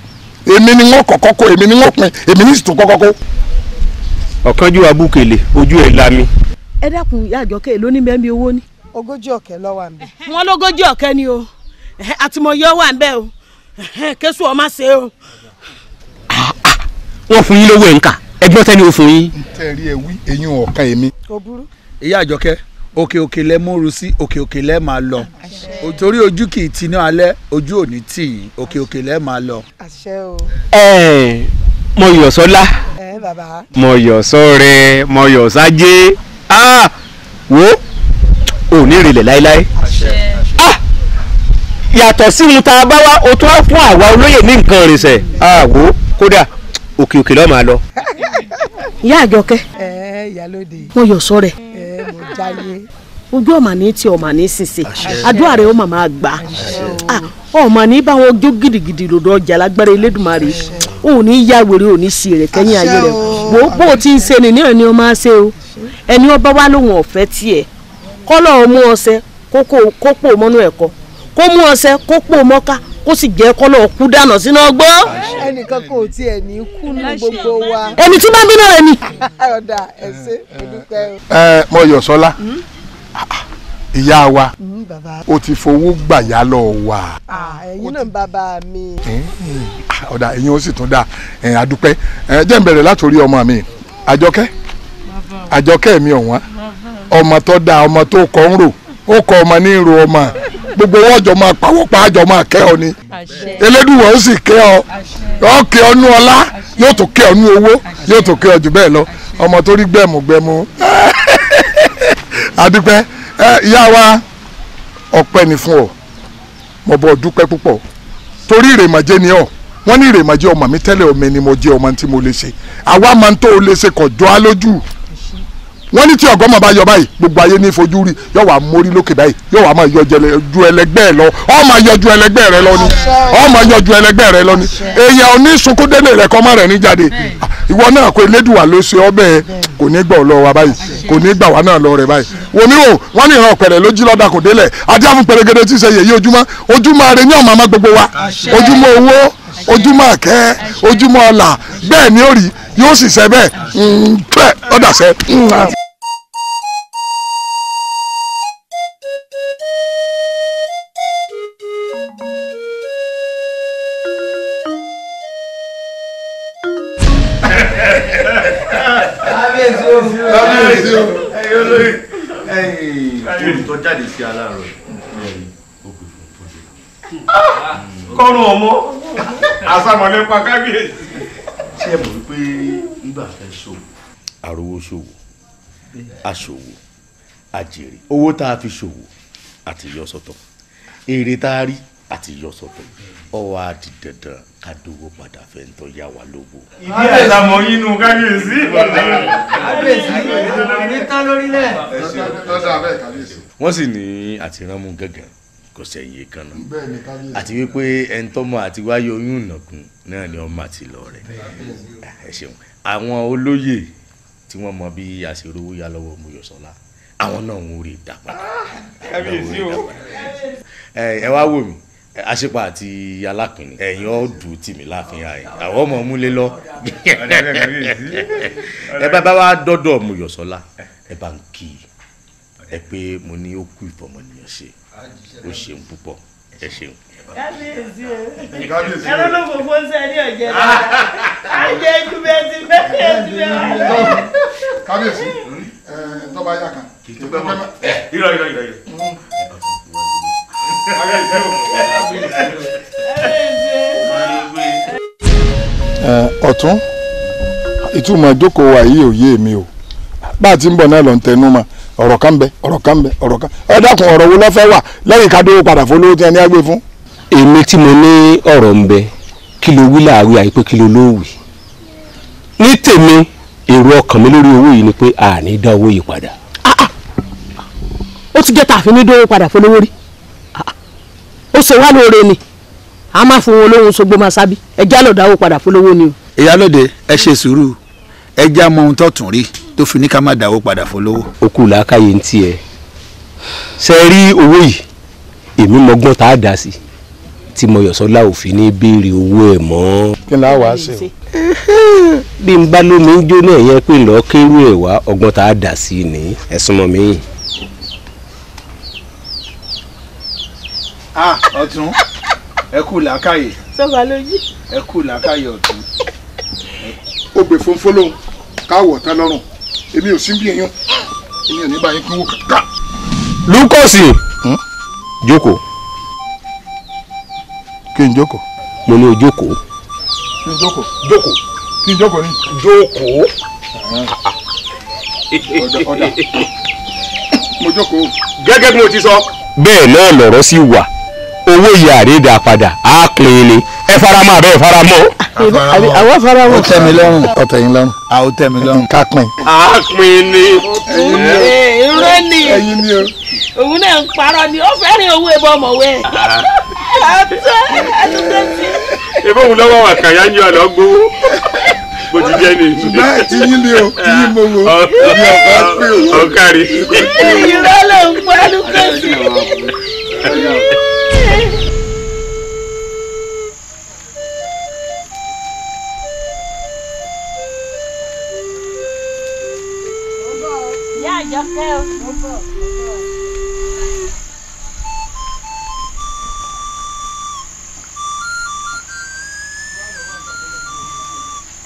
èmi ni wọ́n kọ̀kọ́ kó èmi ni wọ́n pin èmi ní sì tún kọ́kọ́ kó.
ọ̀kanjú abúkèlè ojú ẹ̀ lami.
ẹ dákun ìyá Àjọkẹ́ èló ní bẹ́ẹ̀ owó ní.
ogójì ọ̀kẹ́ ló wà ń bẹ̀.
wọn lógójì ọ̀kẹ́ ni o àtìmọ̀yọ́ wà ń bẹ̀ o késù ọmọ ṣe o.
wọ́n fún yín lówó ẹ̀ ń kà ẹgbọ́n tẹ́ni ó fún yín.
n tẹ́ rí ẹ wí eyín ọ̀kan èmi.
kò burú.
ìyá Àjọkẹ́ òkè òkè lẹ múru sí òkè òkè lẹ máa lọ torí ojú kì í ti ní alẹ́ ojú ò ní tì í òkè òkè lẹ máa lọ.
àṣẹ o.
Mọ́yọ̀sọ́lá
bàbá.
Mọ́yọ̀sọ́rẹ́ Mọ́yọ̀sájé wo ò ní ìrìlẹ̀ láéláé. Yàtọ̀ sí ohun tá a bá wá o tún wá fún àwa olóyè ní nǹkan ìrìnsẹ̀ wo kódà òkè òkè lọ́ọ́ máa lọ.
ìyá àjọkẹ́
ìyálóde.
Mọ́yọ̀sọ́rẹ́
mo jáyé.
ojú ọmọ ní tí ọmọ ní ṣiṣẹ́ àdúrà rẹ ó màmá gbà ọmọ ní báwọn jó gidigidi lọ́dọ̀ ọjà lágbára Elédùmarè ò ní yá wèrè ò ní sí rẹ kẹ́yìn ayé rẹ wò ó bó o ti ń ṣe nìyẹn ẹni ọ máa ṣe o ẹni ọba wa lóhun ọ̀fẹ́ tiẹ̀ kọ́lọ́ mú ọṣẹ kópò mọ́nú ẹ̀kọ́ kó mú ọṣẹ kópò mọ́ká kó sì jẹ́ kọ́lọ́ kú dànù sínú ọgbọ́n.
ẹnìkan kò tiẹ̀ ní kú ní gbogbo wa.
ẹni tí bá ń bínú rẹ ni.
ọ̀dà ẹ̀sẹ̀ òdúpẹ́.
Mọ́yọ̀sọ́lá ìyá wa o ti fowó gbà yá lọ wà.
ẹ̀yin náà bàbá mi.
ọ̀dà ẹ̀yin ó sì tún dà àdúpẹ́ jẹ́ n bẹ̀rẹ̀ látòrí ọmọ mi àjọkẹ́ mi ọ̀wọ́n ọmọ tó dáa ọmọ tó kọ́ ń rò ó kọ́ ọmọ ní ìrò ọmọ gbogbo wọn jọ máa pawọ́ pa àjọ máa kẹ́ ọ ni Elédùwà ó sì kẹ́ ọ yóò kẹ́ ọ nú ọlá yóò tó kẹ́ ọ nú owó yóò tó kẹ́ ọ jù bẹ́ẹ̀ lọ ọmọ tó rí gbẹ̀mùgbẹ̀mù àdúpẹ́ ìyá wa ọpẹ́ ni fún ọ mo bọ dúpẹ́ púpọ̀ torí ìrèmọ̀jẹ́ ni ọ wọ́n ní ìrèmọ̀jẹ́ ọmọ mi tẹ́lẹ̀ ọmọ ẹni mo jẹ́ ọmọ tí mo lè ṣe àwa máa ń tó o lè ṣe kọjọ́ á lójú wọ́n ní tí ọgọ́mọ̀ bá yọ báyìí gbogbo ayé ní fojú rí yóò wá mórí lókè báyìí yóò wá máa yọ ju ẹlẹgbẹ́ ẹ lọ ọ máa yọ ju ẹlẹgbẹ́ rẹ lọ ni ọ máa yọ ju ẹlẹgbẹ́ rẹ lọ ni èèyàn ò ní sunkún délé rẹ kọ́ má rẹ̀ ní jáde ìwọ náà kó Elédùwà ló ṣe ọbẹ̀ kò ní gbà ọ lọ wa báyìí kò ní gbà wá náà lọ rẹ báyìí wòmí o wọ́n ní ìran ọ̀pẹ̀rẹ̀ lójú lọ́dà kò délẹ̀ adé àfún pẹ̀rẹ̀gẹ̀dẹ̀ tí ń ṣe yèyí ojúmọ́ rẹ ní ọ̀mọ̀ àmọ́ gbogbo wa ojúmọ́ owó ojúmọ́ àkẹ́ ojúmọ́ ọlà bẹ́ẹ̀ ni ó rí yóò sì ṣe bẹ́ẹ̀ ọ̀dà ṣe.
kábíyèsí o ẹ̀yin olóyè olùtọ́ jáde sí aláàárọ̀
kọ́run ọmọ àsàmọ̀lẹ́ pa kábíyèsí.
ṣé ẹ mọ̀ wípé nígbà fẹ́ ṣòwò àròwó ṣòwò aṣòwò àjèrè owó tá a fi ṣòwò àti yọ sọ́tọ̀ èrè tá a rí àti yọ sọ́tọ̀ ọwọ́ á di dandan ká dówó padà fẹ́ ń tọ́ yá wa lówó.
ìdí ẹ̀sà mọ̀ yín nu kábíyèsí.
kábíyèsí ní tán lórílẹ̀.
wọ́n sì ní àtìránmú gángan kò sẹ́yìn kan náà àti wípé ẹni tọ́mọ àti wáyé oyún ìnàkùn náà ni ọmọ àti lọ rẹ̀ ẹ ṣeun àwọn olóyè tí wọ́n mọ bí a ṣe rówó yá lọ́wọ́ Mọ́yọ̀sọ́lá àwọn náà ń rí ìdá padà ẹ wá wò mí àṣepa àti alápìnrin ẹ̀yin ọ̀dù tìmí láàfin àyè àwọn ọmọ múlé lọ ẹ bá wá dọ́dọ̀ Mọ́yọ̀sọ́lá ẹ bá ń kí ẹ pé mo ní ó kú ìfọmọnìyàn ṣe ó ṣeun púpọ̀ ẹ ṣeun.
kábíyèsí o ẹ̀rọ ló fòfó ń sẹ́ni ọ̀jẹ̀ náà àjẹ́ ikú bẹ́ẹ̀ ti bẹ́ẹ̀ ti bẹ́ẹ̀.
kábíyèsí tọ́ba yá kan.
irọ́.
ọ̀tún ìtumọ̀ ìjókòó wa yìí ò yé mi o bá a ti ń bọ̀ náà lọ ń tẹnu mọ́ ọ̀rọ̀ kan bẹ ọ̀rọ̀ kan bẹ ọ̀rọ̀ kan ẹ dákun ọ̀rọ̀ wo ló fẹ́ wà lẹ́yìn ká dówó padà fún olówó tí ẹni á gbé fún.
èmi tí mo ní ọ̀rọ̀ ń bẹ kí ló wí láàwí àìpé kí ló lówì ní tèmi èrò ọkàn mi lórí owó yìí ni pé a ní dá owó yìí padà.
ó ti jẹ́ tààfin ní dówó padà fún olówó rí ó ṣe wá lóore ni a máa fún wọn olóhùn sọgbó máa sábì ẹjẹ́ àlọ́ dáwó padà fún olówó ni o.
ìyálóde ẹ ṣe sùúrù ẹ já mọ ohun tó tún rí tó fi ní ká má dáwó padà fọlọ́wọ́.
ó kù làákàyè ń tiẹ̀ ṣe rí owó yìí èmi mọgbọ́n tá a dá sí tí Mọ́yọ̀sọ́lá ò fi ní béèrè owó ẹ̀ mọ́.
kí ni a wàá ṣe o.
bí n bá lómi ń jóná yẹn pé lọ́ọ́ kérú ẹ̀ wá ọgbọ́n tá a dá sí ní ẹ̀sùn mọ́ mi.
ọ̀tún ẹ kú làákàyè.
sọ́ba lójú.
ẹ kú làákàyè ọ̀tún.
ó gbé fúnfún lóhùn káwọ̀ tán lọ́rùn èmi ò sí bí èèyàn èmi ò ní bá yín kí wọ́n kà
Lúkọ̀sì jókòó.
kí n jókòó.
mo ní o jókòó.
kí n jókòó.
jókòó.
kí n jókòó ni.
jókòó.
ọ̀dà mo jókòó.
gẹ́gẹ́ bí mo ti sọ. bẹ́ẹ̀ náà lọ̀rọ̀ sì wà owó ìyá rẹ̀ dà padà á pín ni ẹ faramọ́ abẹ́ faramọ́.
àwọn faramọ́.
ó tẹ́ mi lọ́rùn ọ̀tẹ̀ yín lọ́rùn.
a ó tẹ́ mi lọ́rùn.
ká pín.
á pín ni.
irọ́ ni
ẹ̀yin ni o.
òun náà ń parọ́ ni ó fẹ́ràn owó ẹbọ ọmọwé.
ìbọn òun lọ́wọ́ wà kàyà ń yọ àlọ́ gbowó bó ti jẹ́ ni.
ṣùgbọ́n tí yín ni o tí yín mo wo ní ọ̀gá pé o.
ọ̀kárí.
irọ́ ló ń pa Lúkọ̀sì.
Ìyá Àjọkẹ́ o.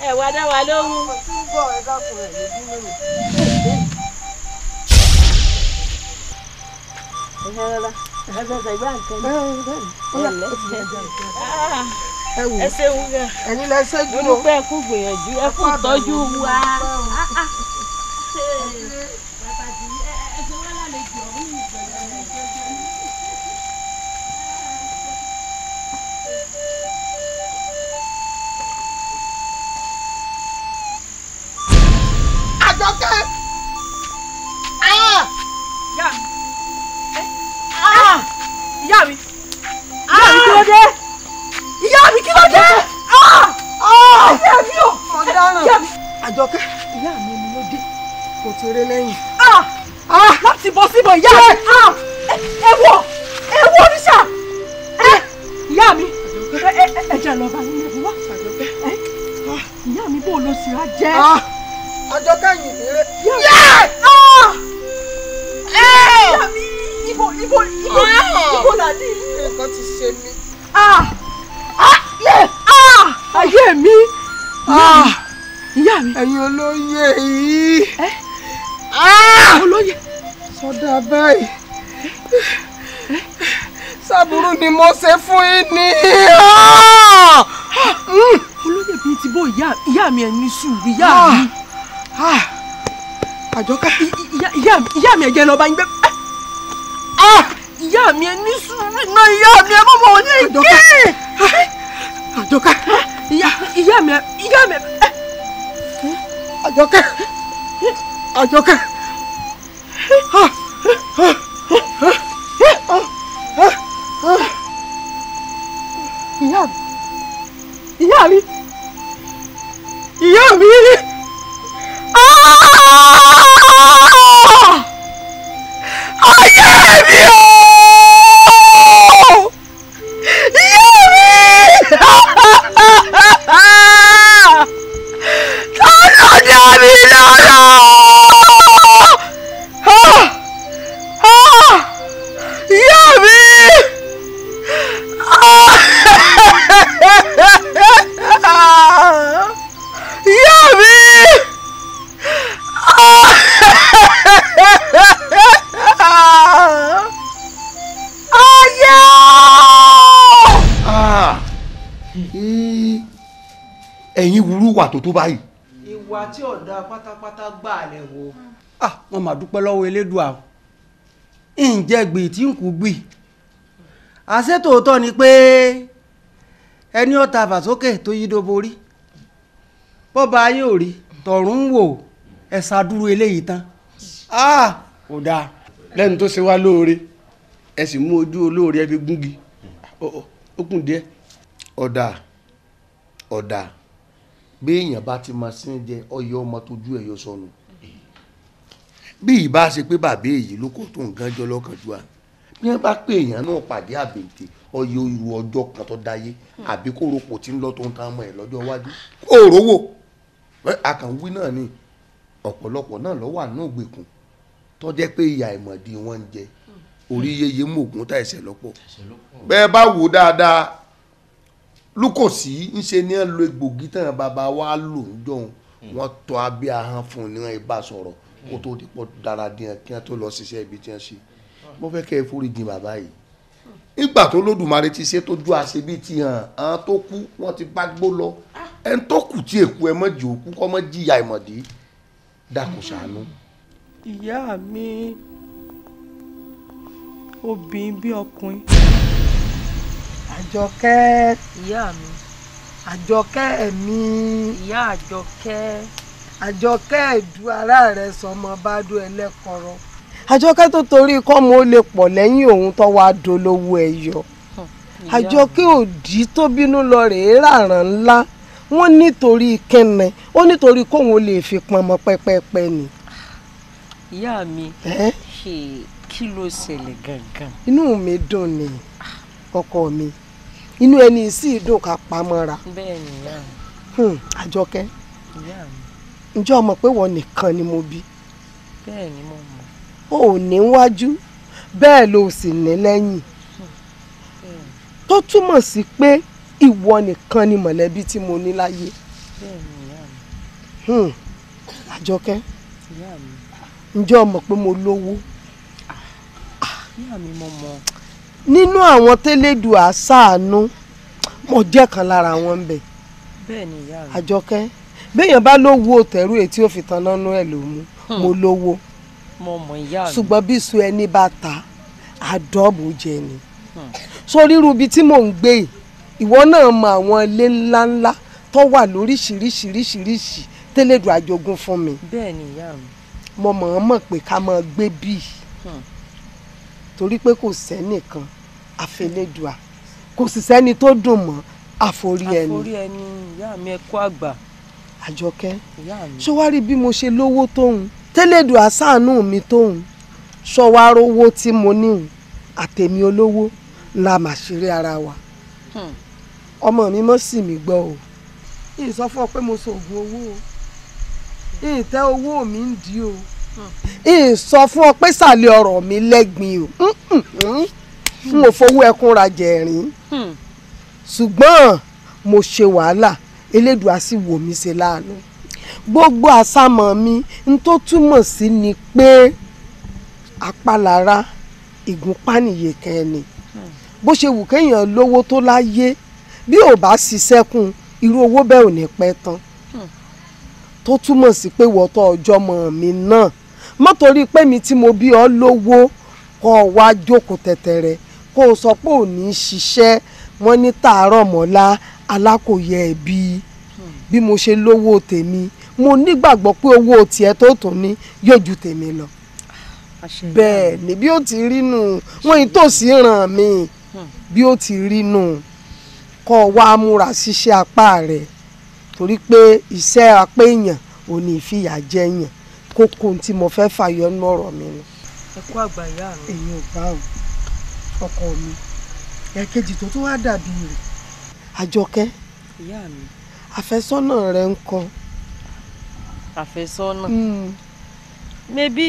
ẹ wá dá wa lóhùn. ẹ ṣeun gan.
ẹ̀yin lẹ ṣẹ́jú o.
mo dúpẹ́ ẹ kú gbìyànjú ẹ kú tọ́jú wa.
Àjọkẹ́.
Ìyá mi. Ìyá mi kí ló dé? Ìyá mi kí ló dé? Ìyá mi ò.
ọ̀daràn. Àjọkẹ́. ìyá mi ni ló dé kò tèrè lẹ́yìn.
Láti bọ́ síbò ìyá mi. Èèwọ̀ oníṣà. Ìyá mi. Ẹ̀jẹ̀ lọ́ba yín lẹ́bi wá. Ìyá mi bò ló sì rà jẹ́.
Àjọkẹ́ yìí ni rẹ.
Ìyá mi ibo làdí.
nǹkan ti ṣe mí.
Ayé mi. Ìyá mi.
ẹ̀yin olóyè yìí.
Olóyè.
sọdá báyìí. sábúrú ni mo ṣe fún yín ní.
Olóyè bíi ti bó ìyá mi ẹ̀ ní sùúrù ìyá mi.
Àjọkẹ́.
ìyá mi ẹ̀jẹ̀ lọ́ba yín gbé. Ìyá mi ẹ ní sùúrù iná ìyá mi ẹ mọ̀mọ́ ò ní kí.
Àjọkẹ́.
ìyá mi.
Àjọkẹ́. Àjọkẹ́.
Ìyá mi. Ìyá mi. Ayé mi o! Ìyá mi! Ta ló dá mi lára? Ìyá mi! Ìyá mi!
ẹ̀yin wúrú wà tó tó báyìí.
ìwà tí ọ̀dà pátápátá gbà lẹ̀ wò. wọ́n máa dúpẹ́ lọ́wọ́ elédùà o ǹjẹ́ gbì tí ń kú gbì àṣé tòótọ́ ni pé ẹni ó ta fàsókè tó yí dó borí bọ́ba ayé ò rí tọ̀run ń wò ẹ̀ ṣàdúró eléyìí tán kò dáa.
lẹ́nu tó ṣe wá lóore ẹ sì mú ojú olóore ẹ fi gúngi ó kùn díẹ̀.
ọ̀dà bí èèyàn bá ti máa sin jẹ ọyọ ọmọ tójú ẹ̀ yọ sọnù bí ìbá ṣe pé bàbá èyí ló kó tó nǹkan jọ lọ́kànjú à bí wọ́n bá pé èèyàn náà pàdé àbèǹtè ọyọ irú ọjọ́ kan tó dáyé àbí kó ropò tí ń lọ tó ń ta ọmọ ẹ̀ lọ́jọ́ iwájú kó rówó akànwí náà ni ọ̀pọ̀lọpọ̀ náà ló wà nínú ìgbèkùn tó jẹ́ pé ìyà ìmọ̀dí wọn ń jẹ orí yeye mọ̀gùn tá ẹ̀sẹ̀ lọ́pọ̀ bẹ́ẹ̀ bá wò dáadáa Lúkọ̀sí ń ṣe ní lo egbògi tán bàbá wa lò ń jọun wọ́n tọ́ abẹ́ ahọ́n fún un ní wọn ibà sọ̀rọ̀ kó tó di pọ̀ dára díẹ̀ kí wọ́n tó lọ ṣiṣẹ́ ibi tí wọ́n ṣe mo fẹ́ kẹ́ ẹ foríjì bàbá yìí nígbà tó lódùmarè ti ṣe tójú àṣebí ti hàn án tó kú wọ́n ti bá gbó lọ ẹni tó kù tí èkú ẹ mọ́ jì òkú kọ́ mọ́ jìyà ìmọ̀dí dákun ṣàánú.
ìyá mi obìnrin bí ọkùnrin.
Àjọkẹ́.
ìyá mi.
Àjọkẹ́ mi.
ìyá Àjọkẹ́.
Àjọkẹ́ ìdú ara rẹ̀ sọmọ bá dún ẹlẹ́kọ̀ọ́rọ́. Àjọkẹ́ tó torí kọ́mọ ó lè pọ̀ lẹ́yìn òun tó wàá dolówó ẹ̀yọ. Àjọkẹ́ òdì tó bínú lọ rèé ràràn ńlá wọ́n nítorí kẹ́nẹ̀ ó nítorí kóun ó lè fi pọnmọ pẹ́pẹ́pẹ́ ni.
ìyá mi ṣe kí ló ṣẹlẹ̀ gangan.
Inú mi dùn ni ọkọ mi inú ẹni sì dùn ká pamọ́ra.
bẹ́ẹ̀ ni ìyá mi.
Àjọkẹ́
ìyá mi.
ǹjẹ́ o mọ̀ pé wọ́n nìkan ni mo bí.
bẹ́ẹ̀ ni mo mọ̀.
o ò ní wájú bẹ́ẹ̀ ló sì ní lẹ́yìn tó túmọ̀ sí pé ìwọ nìkan ni mọ̀lẹ́bí tí mo ní láyé.
bẹ́ẹ̀ ni ìyá mi.
Àjọkẹ́
ìyá mi.
ǹjẹ́ o mọ̀ pé mo lówó.
ìyá mi mo mọ̀.
nínú àwọn tẹ́lẹ̀dùn àṣàánú mo jẹ́ kan lára wọn bẹ̀.
bẹ́ẹ̀ ni ìyá mi.
Àjọkẹ́ béèyàn bá lówó òtẹ̀rù ètí ò fi tan nánú ẹ̀ ló mú mo lówó.
mo mọ̀ ìyá mi.
ṣùgbọ́n bí iṣu ẹni bá ta àdọ́bù jẹ ni. sórí irú ibi tí mò ń gbé yìí ìwọ náà mọ àwọn ilé ńláńlá tó wà lóríṣiríṣiríṣiríṣi tẹ́lẹ̀dùn àjogún fún mi.
bẹ́ẹ̀ ni ìyá mi.
mo mọ̀ ọ́n mọ̀ pé ká máa gbé bíi torí pé kò sẹ́nìkan àfẹlẹ́dùà kò sì sẹ́ni tó dùn mọ́ àforí ẹni.
àforí ẹni ìyá mi ẹ kú àgbà.
Àjọkẹ́
ìyá mi.
ṣó wá rí bí mo ṣe lówó tóun tẹ́lẹ̀dùà ṣàánú mi tóun ṣó wá rówó tí mo níhùn àtẹ̀mí olówó la mà ṣeré ara wa. ọmọ mi mọ́ sí mi gbọ́ o yìí sọ fún ọ pé mo ṣoògùn owó o yìí tẹ́ owó mi ń di o yìí sọ fún ọ pé sàlẹ̀ ọ̀rọ̀ mi lẹ́gbìn o n ò fowó ẹkún ra jẹ̀rín ṣùgbọ́n mo ṣe wàhálà Elédùà sì wò mí ṣe láàánú gbogbo àsámọ̀ mi n tó túmọ̀ sí ni pé apálára ìgúnpá nìyẹ kẹ́ni bó ṣe wù kéèyàn lówó tó láyé bí ò bá ṣiṣẹ́ kún irú owó bẹ́ẹ̀ ò ní pẹ́ tán tó túmọ̀ sí pé wọ́tọ̀ ọjọ́ mọ̀ mi náà mọ́ torí pé mi tí mo bí ọ lówó kọ́ ọ wá jókòó tẹ̀tẹ̀rẹ̀ kó o sọ pé ò ní ṣiṣẹ́ wọ́n ní tàárọ̀ mọ́lá alákòyẹ ẹ̀bí bí mo ṣe lówó tèmi mo nígbàgbọ́ pé owó tiẹ̀ tó tún ní yóò ju tèmi lọ bẹ́ẹ̀ ni bí ó ti rí nù wọ́n yìí tó sì ràn mí bí ó ti rí nù kọ́ ọ wá múra ṣiṣẹ́ apá rẹ̀ torí pé iṣẹ́ apá èèyàn ò ní ìfìyà jẹ èèyàn kókó tí mo fẹ́ fàyọ nínú ọ̀rọ̀ mi ni.
ẹ kú àgbà ìyá mi.
èyí ò bá o ọkọ mi ẹ̀kejì tó tún wá dàbí rẹ̀ Àjọkẹ́
ìyá mi.
àfẹ́sọ́nà rẹ̀ ń kọ́.
àfẹ́sọ́nà. mẹ́bí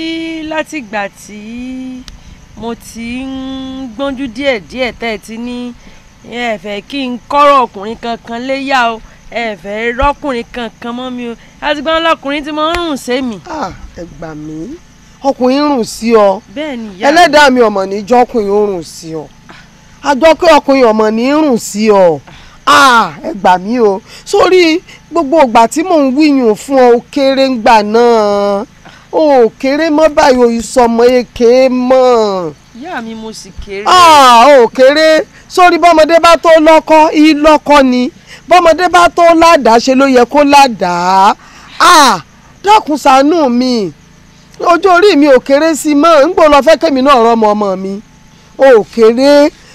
látìgbà tí mo ti ń gbọ́njú díẹ̀díẹ̀ tẹ́ ẹ ti ní ẹ fẹ́ kí n kọ́rọ̀ ọkùnrin kankan léyà o ẹ fẹ́ rọ́kùnrin kankan mọ́ mi o láti gbọ́n lọ́kùnrin tí mo ń rùn sí mi.
ẹ gbà mí ọkùnrin rùn sí ọ
bẹ́ẹ̀ ni ìyá mi.
ẹlẹ́dàá mi ọmọ ní jọ́kùnrin ó rùn sí ọ Àjọkẹ́ ọkùnrin ọmọ ní rùn sí ọ ẹ gbà mí o sórí gbogbo ìgbà tí mò ń wíyùn fún ọ kéré ńgbà náà ó kéré mọ́ báyìí o ìsọmọ èké mọ́.
ìyá mi mo sì kéré.
ó kéré sórí bọ́mọdé bá tó lọ́kọ ìlọ́kọ ni bọ́mọdé bá tó ládàá ṣe ló yẹ kó ládàá dákun ṣàánú mi ọjọ́ orí mi ò kéré sí mọ́ ń gbọ́ lọ fẹ́ kémi náà rọ́mọ ọmọ mi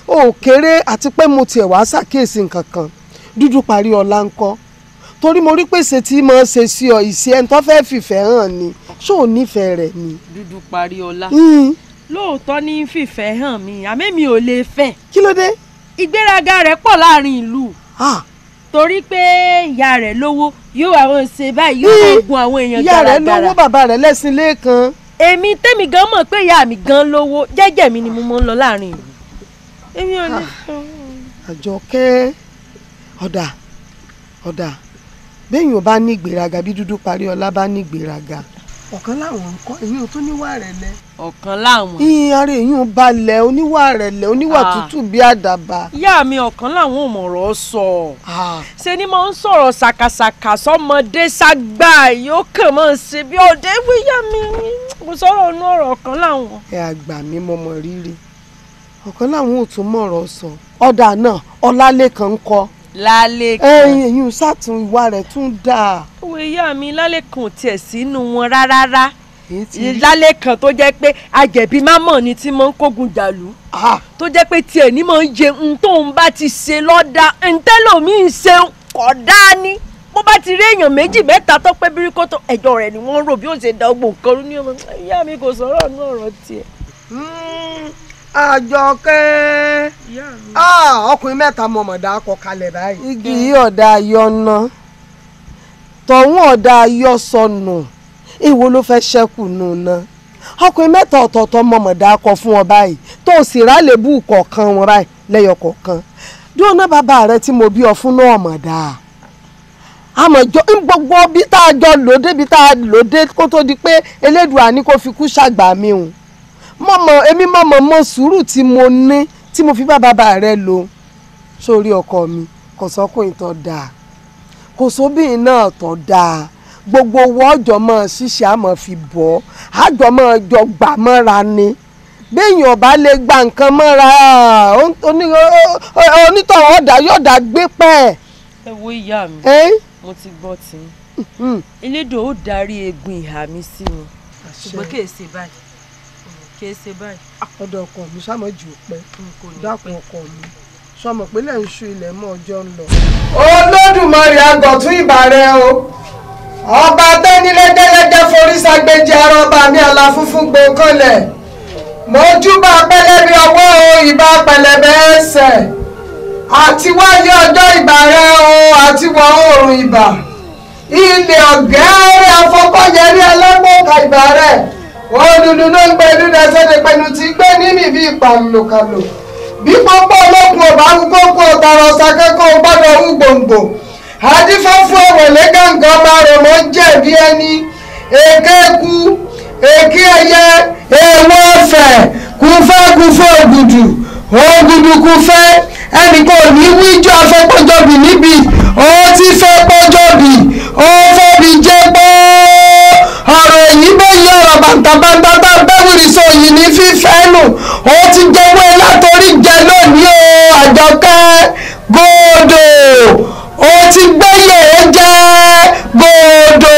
ó kéré àti pé mo tiẹ̀ wá ṣàkíyèsí nǹkan kan Dúdú Parí Ọlá ń kọ́ torí mo rí pèsè tí mo ṣe sí ọ ìṣe ẹni tó fẹ́ fìfẹ́ hàn ni ṣó ò nífẹ̀ẹ́ rẹ̀ ni.
Dúdú Parí Ọlá lóòótọ́ ní fìfẹ́ hàn mi àmọ́ mi ò lè fẹ́.
kí ló dé.
ìgbéraga rẹ̀ pọ̀ láàrin ìlú torí pé ìyá rẹ̀ lówó yóò àwọn ṣe báyìí yóò gun àwọn èèyàn gàràgàrà.
ìyá rẹ̀ lówó bàbá rẹ̀ lẹ́sìn lẹ́ẹ̀kan.
èmi tẹ́mi gan mọ̀ pé ìyá mi gan lówó jẹ́jẹ́ mi ni mo máa ń lọ láàrin ìlú. èmi ò ní.
Àjọkẹ́ ọ̀dà bẹ́yìn ò bá ní ìgbéraga bí Dúdú Parí Ọlá bá ní ìgbéraga ọ̀kan láwọn nǹkan èyí tó níwà rẹ̀lẹ̀.
ọ̀kan láwọn.
ara èyí balẹ̀ oníwà rẹ̀lẹ̀ oníwà tútù bí àdàbà.
ìyá mi ọ̀kan láwọn ò mọ̀rọ̀ sọ. ṣe ni mo ń sọ̀rọ̀ ṣàkàṣàkà sọmọdé ṣàgbà yóò kàn mọ́ ṣe bí ọ̀dẹ wíyá mi kò sọ̀rọ̀ inú ọ̀rọ̀ ọ̀kan láwọn.
ẹ àgbà mi mọ̀mọ́ rírì ọ̀kan láwọn ò tún mọ̀rọ̀ sọ ọ̀dà náà ọlálékan ń kọ́.
Lálékan.
ẹyin sátún ìwà rẹ̀ tún dáa.
òwe ìyá mi Lálékan ò tiẹ̀ sínú wọn rárá. Lálékan tó jẹ́ pé àjẹ̀bí mámọ̀ ni tí mo ń kógun jàlú. tó jẹ́ pé tiẹ̀ ní mo ń jẹ ohun tóun bá ti ṣe lọ́dà ntẹ́lòmíì ṣe kọ̀ dá ní. bó bá ti rí èèyàn méjì mẹ́ta tó pé bíríkótó ẹjọ́ rẹ̀ ni wọ́n rò bí ó ṣe da ọgbọ̀n nǹkan rú ní ọmọ ìyá mi kò sọ̀rọ̀ ní ọ̀rọ̀ tiẹ̀.
Àjọkẹ́ ọkùnrin mẹ́ta mọ̀mọ́dá kọ kalẹ̀ báyìí. igi yìí ọ̀dà ayọ̀ ná tọ̀hún ọ̀dà ayọ̀ sọnù èwo ló fẹ́ ṣẹ́kù nù ná ọkùnrin mẹ́ta ọ̀tọ̀ọ̀tọ̀ mọ̀mọ́dá kọ fún ọ báyìí tó o sì rálẹ̀bù kọ̀ọ̀kan wọn báyìí lẹ́yọ kọ̀ọ̀kan dúró ná bàbá rẹ tí mo bí ọ fún náà mọ̀dá àmọ̀jọ́ gbogbo bí tá a jọ lòdè bí tá a lòdè kó tó di pé Elédùà ní kó fi kú ṣàgbà mi hùn èmi mọ̀ sùúrù tí mo ní tí mo fi bá bàbá rẹ lò sórí ọkọ mi kò sọkùnrin tó dáa kò sóbìnrin náà tó dáa gbogbo owó ọjọ́ mọ́ ṣíṣe àmọ́ fi bọ́ àjọ mọ́ jọ gbà mọ́ra ni béèyàn bá lè gba nǹkan mọ́ra onítọ̀hún ọ̀dà yọ̀dà gbé pẹ́.
ẹ wo ìyá mi mo ti gbọ́ tí Elédùà ó darí egun ìhà mi sí mi ṣùgbọ́n kì í ṣe báyìí kése báyìí.
ọ̀dọ̀ ọkọ mi sàmọ̀jù pẹ́ dákun ọkọ mi sọmọ pé lẹ́yìn iṣu ilẹ̀ mọ́ ọjọ́ ń lọ. Olódùmarè àgọ̀tún ìbà rẹ o ọba tẹ́nilẹ́gẹ́lẹ́gẹ́ forí ságbèjì ara ọba mi àlàfúnfún gbòǹkanlẹ̀ mojúbà pẹlẹbí ọwọ́ o ìbà pẹlẹbẹ ẹsẹ̀ àti wáyé ọjọ́ ìbà rẹ o àti wọ̀ oòrùn ìbà ilé ọ̀gẹ́rẹ́ afọ́kọ́yẹrí ẹlẹ́gbọ̀ọ́ka ìbà rẹ òdùdù ló ń gbé dúdẹ sẹ́dẹ̀ pẹ̀lú ti gbé nímì bí ìpàlùkàlù bí pọ́pọ́ olókùn ọ̀bá ń kókó ọ̀tàrọ̀ ṣàkẹ́kọ̀ọ́ gbọ́dọ̀ ń gbòǹgbò adífáfú ọ̀wọ̀lé gàǹgàn ọba rẹ̀ mọ́ jẹ̀bi ẹni èké ku èké ẹyẹ èèwọ̀ ọ̀fẹ́ kúfẹ́ ògùdù kúfẹ́ ẹnì kò ní wíjọ́ afẹ́pọ́jọ́bì níbi ó ti fẹ́ pọ́jọ́bì ó fẹ́ bí jẹ́ pọ́ ọ̀rọ̀ èyí bẹ́ẹ̀ yẹ ọ̀rọ̀ bàǹtàbàǹtà bá bẹ́wìrì sọ yìí ní fífẹ́ nù ó ti jẹ́wọ́ látòrí jẹ lónìí o Àjọkẹ́ gbòdò ó ti gbẹ́yẹ̀ ó jẹ́ gbòdò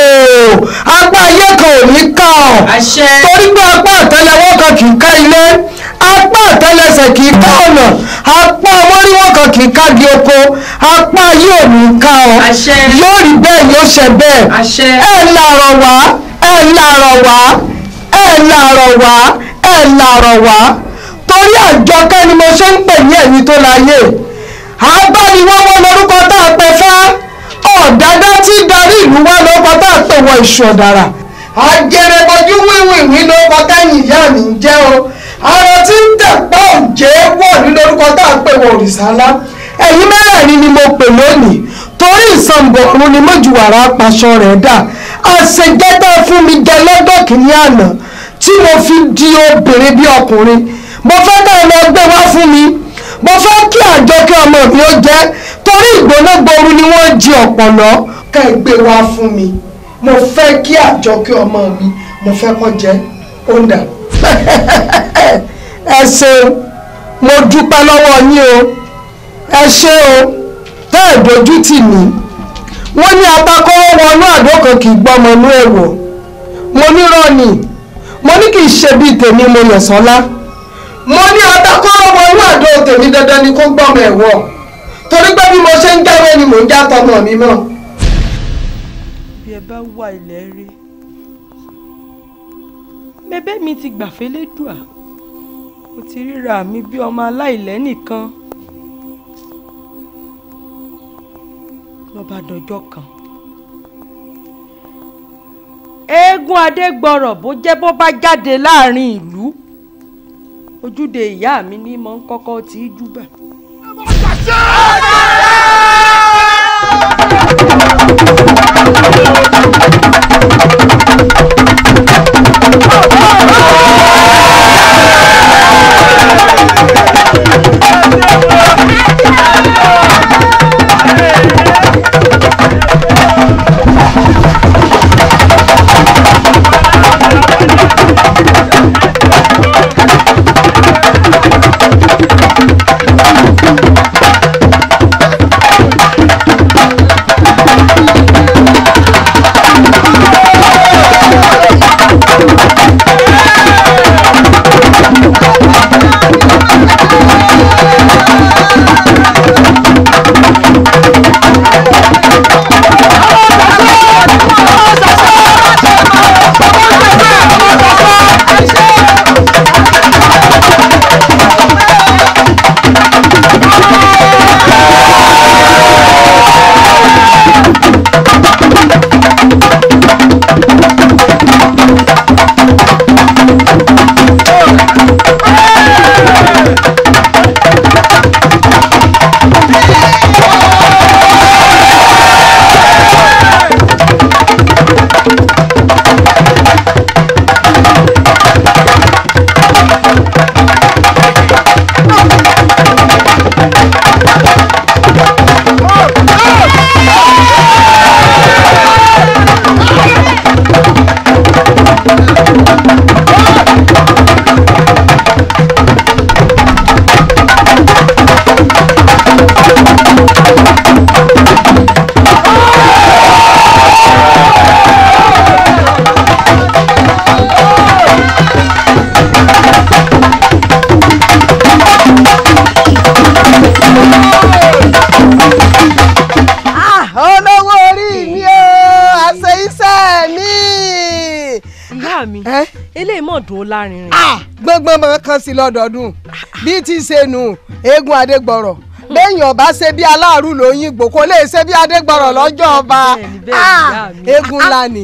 apá ayé kan ò ní ká ọ̀ torí pé apá àtẹ́lẹwọ́ kan kì í ká ilé apá àtẹ́lẹsẹ̀ kì í ká ọ̀nà apá ọmọríwọ́ kan kì í ká di oko apá ayé ò ní ká ọ yóò rí bẹ́ẹ̀ yóò ṣe bẹ́ẹ̀ ẹ̀ làrọ̀ wá ẹ̀ làrọ̀ wá torí Àjọkẹ́ ni mo ṣe ń pè ní ẹ̀yìn tó láyé abániwọ́wọ́ lórúkọ tá a pè fá ọ̀dádá tí darí ìlú wá lórúkọ tá a pè wọ ìṣù ọ̀dàrà àjẹrẹbọjú wíwìwí lórúkọ táyìn ìyá mi ń jẹ́ o àrò tí ń tẹ̀pọ̀ òjé wọ̀ ní lórúkọ tá a pè wọ òrìṣàlá ẹ̀yin mẹ́rẹ̀ẹ̀rin ni mo pè lónìí torí ìsànbọ̀ ọ̀run ni mójúwàrà apaṣọ rẹ̀ dà àṣejẹ́tà fún mi jẹ lọ́dọ̀ kìíní àná tí mo fi di obìnrin bí ọkùnrin mo fẹ́ ká ẹ lọ gbé wá fún mi mo fẹ́ kí Àjọkẹ́ ọmọ mi ó jẹ́ torí ìgbónágbòru ni wọ́n jí ọ̀pọ̀lọ́ ká ẹ gbé wá fún mi mo fẹ́ kí Àjọkẹ́ ọmọ mi mo fẹ́ kó jẹ́ ọ̀ndà ẹ ṣeun mo dúpẹ́ lọ́wọ́ yín o ẹ ṣé o tẹ́ ẹ̀ dojú tì mí wọ́n ní atakọ́wọ́ wọnú àdó kan kì í gbọ́mọ inú ẹ̀wọ̀ mo ní rọ́ọ̀nì mo ní kì í ṣe bíi tèmi mo yàn sọ́lá mo ní atakọ́wọ́ wọnú àdó tèmi dandan ni kó gbọ́mọ ẹ̀wọ̀ torí pé bí mo ṣe ń jáwé ni mò ń já tọmọ mi mọ́.
bí ẹ bá wà ilẹ̀ rí bẹ́bẹ́ mi ti gbàfẹ́ lédùá mo ti ríra mi bí ọmọ aláìlẹ́ nìkan. lọ́ba dọjọ́ kan eégún adégbọrọ̀ bó jẹ́ bó bá jáde láàrin ìlú ojúde ìyá mi ní mọ́ ń kọ́kọ́ tí í júbà. dùn ó lárinrin.
gbọ́ngbọ́n máa kan sí lọ́dọọdún bí ti ṣe nù eégún adégbọ̀rọ̀ béèyàn bá ṣe bí aláàrú lóyìnbó kò lè ṣe bí adégbọ̀rọ̀ lọ́jọ́ ọba eégún ńlá ni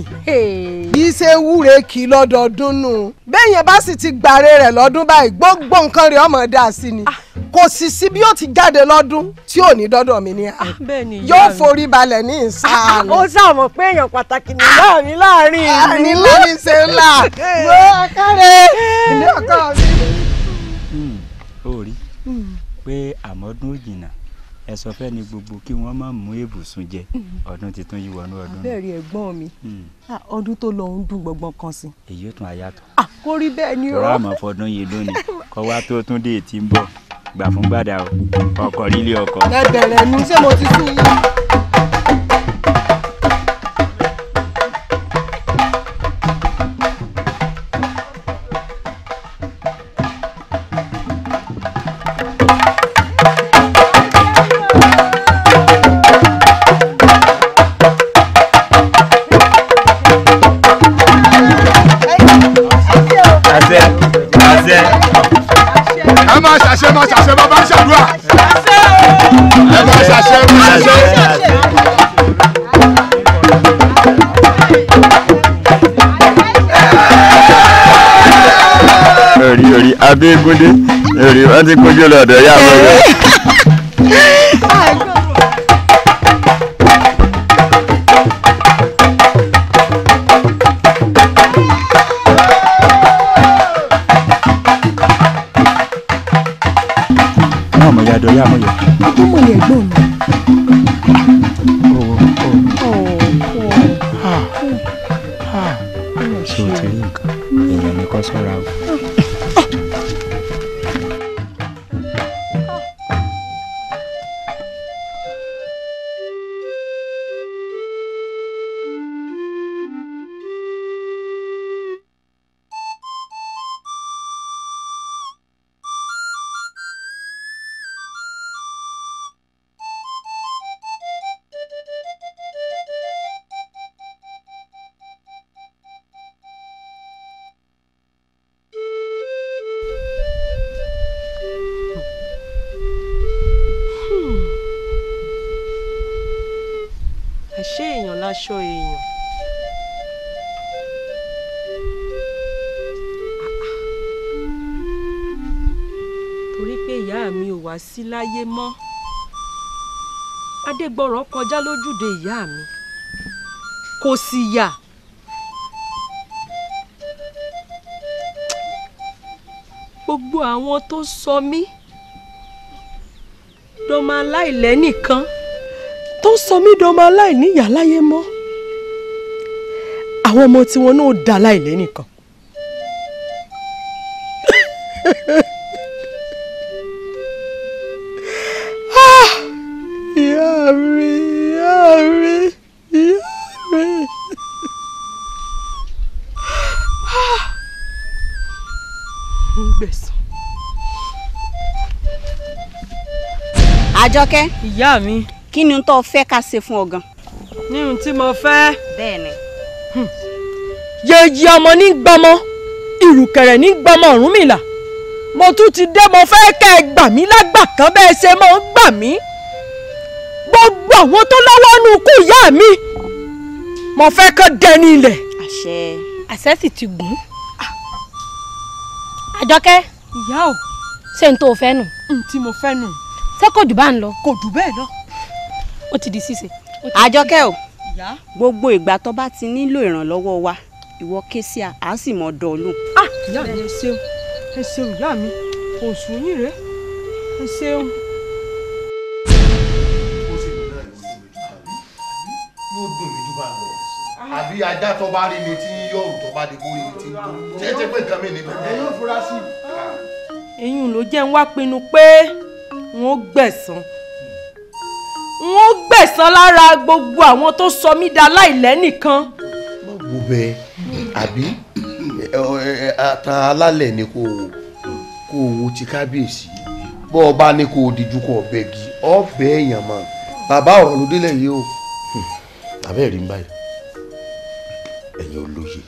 bí ṣe wúre kí lọ́dọọdún nù béèyàn bá sì ti gbàre rẹ̀ lọ́dún báyìí gbogbo nǹkan rẹ̀ ọmọ dà sí ni kò sì sí bí ó ti jáde lọ́dún tí ò ní dọ́dọ̀ mi ní à yóò forí balẹ̀ ní ìsáàlì.
ó sàmọ̀ pé èèyàn pàtàkì ní láàrin láàrin ìlú.
àní lórí ṣe ńlá ló kárẹ̀ ilé ọkọ mi.
ó rí pé àmọ́dún òjìnà ẹ sọ fẹ́ ni gbogbo kí wọ́n má mú èbùsùn jẹ ọdún tuntun yìí wọnú ọdún.
bẹ́ẹ̀ni ẹ̀gbọ́n mi ọdún tó lọ ń dùn gbọ̀ngbọ̀n kan sí.
èyí ó tún àyàtọ̀.
kó rí bẹ́ẹ̀ ni o.
tọ́ra àmọ́ fọdún yìí lónìí kọ́ wá tó tún dé tí ń bọ̀ gbà fún gbàdá o ọkọ̀ líle ọkọ̀.
ẹ bẹ̀rẹ̀ nu ṣé mo ti sún yín.
máa ṣàṣẹ bàbá ń ṣàdúrà ẹ máa ṣàṣẹ máa ṣàṣẹ.
orí abégúndé orí wọn ti kójú lọ́dọ̀ yá mọ rẹ. yàdọ̀ yà mọ̀ yẹ.
ọdún mọ̀ ní ẹ̀gbọ́n mi.
ṣé o ti rí nǹkan èèyàn ní kọ́ sọ́ra o.
ṣé èèyàn láṣọ èèyàn. torí pé ìyá mi ò wá sí láyé mọ́ adégbọ̀rọ̀ kọjá lójúde ìyá mi kò sì yà. gbogbo àwọn tó sọ mí dọ́mọ aláìlẹ́nìkan tó sọ mí dọ́mọ aláìníyà láyé mọ́ àwọn ọmọ tiwọn náà dá aláìlẹ́nìkan. ìyá mi ìyá mi ìyá mi. ń gbẹ̀san.
Àjọkẹ́.
ìyá mi.
kí ni tó fẹ́ ká ṣe fún ọ gan.
ní ohun tí mo fẹ́.
bẹ́ẹ̀ni.
yèyí ọmọ ní gbọmọ ìrùkẹ̀rẹ̀ ní gbọmọ Ọ̀rúnmìlà mo tún ti dé mo fẹ́ kẹ́ ẹ gbà mí lágbà kan bẹ́ẹ̀ ṣe mọ́ ń gbà mí gbogbo àwọn tó lọ́wọ́ nù kú ìyá mi mo fẹ́ kọ́ dẹni ilẹ̀.
àṣẹ.
àṣẹ sì ti gùn. Àjọkẹ́.
ìyá o.
ṣé n tó o fẹ́ nù.
n tí mo fẹ́ nù.
ṣé kò jù bá ń lọ.
kò jù bẹ́ẹ̀ lọ.
ó ti di ṣíṣe.
Àjọkẹ́ o.
ìyá.
gbogbo ìgbà tó bá ti nílò ìrànlọ́wọ́ wa ìwọ ké sí a á sì mọ dọ̀ọ́lù.
ìyá mi ẹ ṣeun ìyá mi oṣù yín rèé ẹ ṣeun.
yóò dùn mí jù bá lọ àbí ajá tó bá rí mi tí yóò tó bá di kórè mi tí tí ẹ ti pé nǹkan mi ní bẹ́ẹ̀. ẹ yóò fura sí i.
eyín ló jẹ́ ń wá pinnu pé wọ́n gbẹ̀san lára gbogbo àwọn tó sọ mí dá láìlẹ́nìkan.
wo bẹ́ẹ̀ àbí ata alálẹ̀ ni kò wo ti kábíyèsí bọ́ ọ bá ní kò díjú kọ ọbẹ̀ gi ọbẹ̀ èèyàn mọ́ bàbá ọ̀rọ̀ ló délẹ̀ yìí o. abẹ́ rí n báyìí ẹ̀yin olóye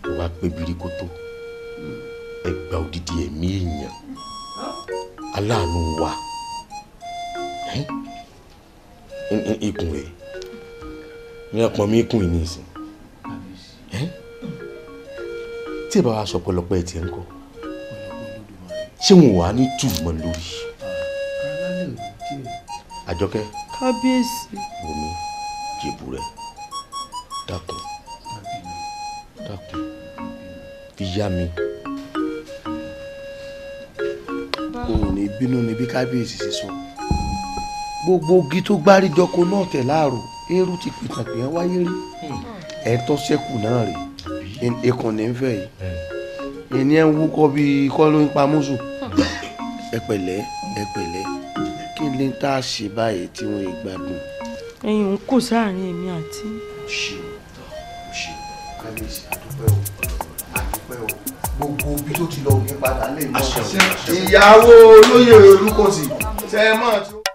ló wá pé birikoto
ẹ gba odidi ẹ̀mí èèyàn aláàánú wa ikùn rẹ̀ ní ọpọn mi kùn ní ìsìn tí ìbá wa sọ pọ̀lọpọ̀ ẹ tiẹ̀ ń kọ ṣé wọn wà ní tùmọ̀ lórí Àjọkẹ́
kábíyèsí
omi jèbù rẹ dákun fi yá mi.
o ò ní bínú ni bí kábíyèsí ṣe sọ gbogbo ogi tó gbárí jọko náà tẹ̀ láàrò eérú ti pìtàn pé ẹ wáyé rí ẹ tó ṣẹ́kù náà rè ikùn ní fẹ́ yìí ẹni ẹ ń wúkọ́ bíi kọ́ ló ń pa mùsù ẹ pẹ̀lẹ́ kí n lè tá a ṣe báyìí tí wọ́n gbádùn.
ẹ̀yin ń kò sáàrin èmi àti.
kábíyèsí àdúpẹ́ o gbogbo ibi tó ti lọ òní padà lè mọ ìyàwó olóyè Olúkòsì ṣe é mọ̀ tí ó.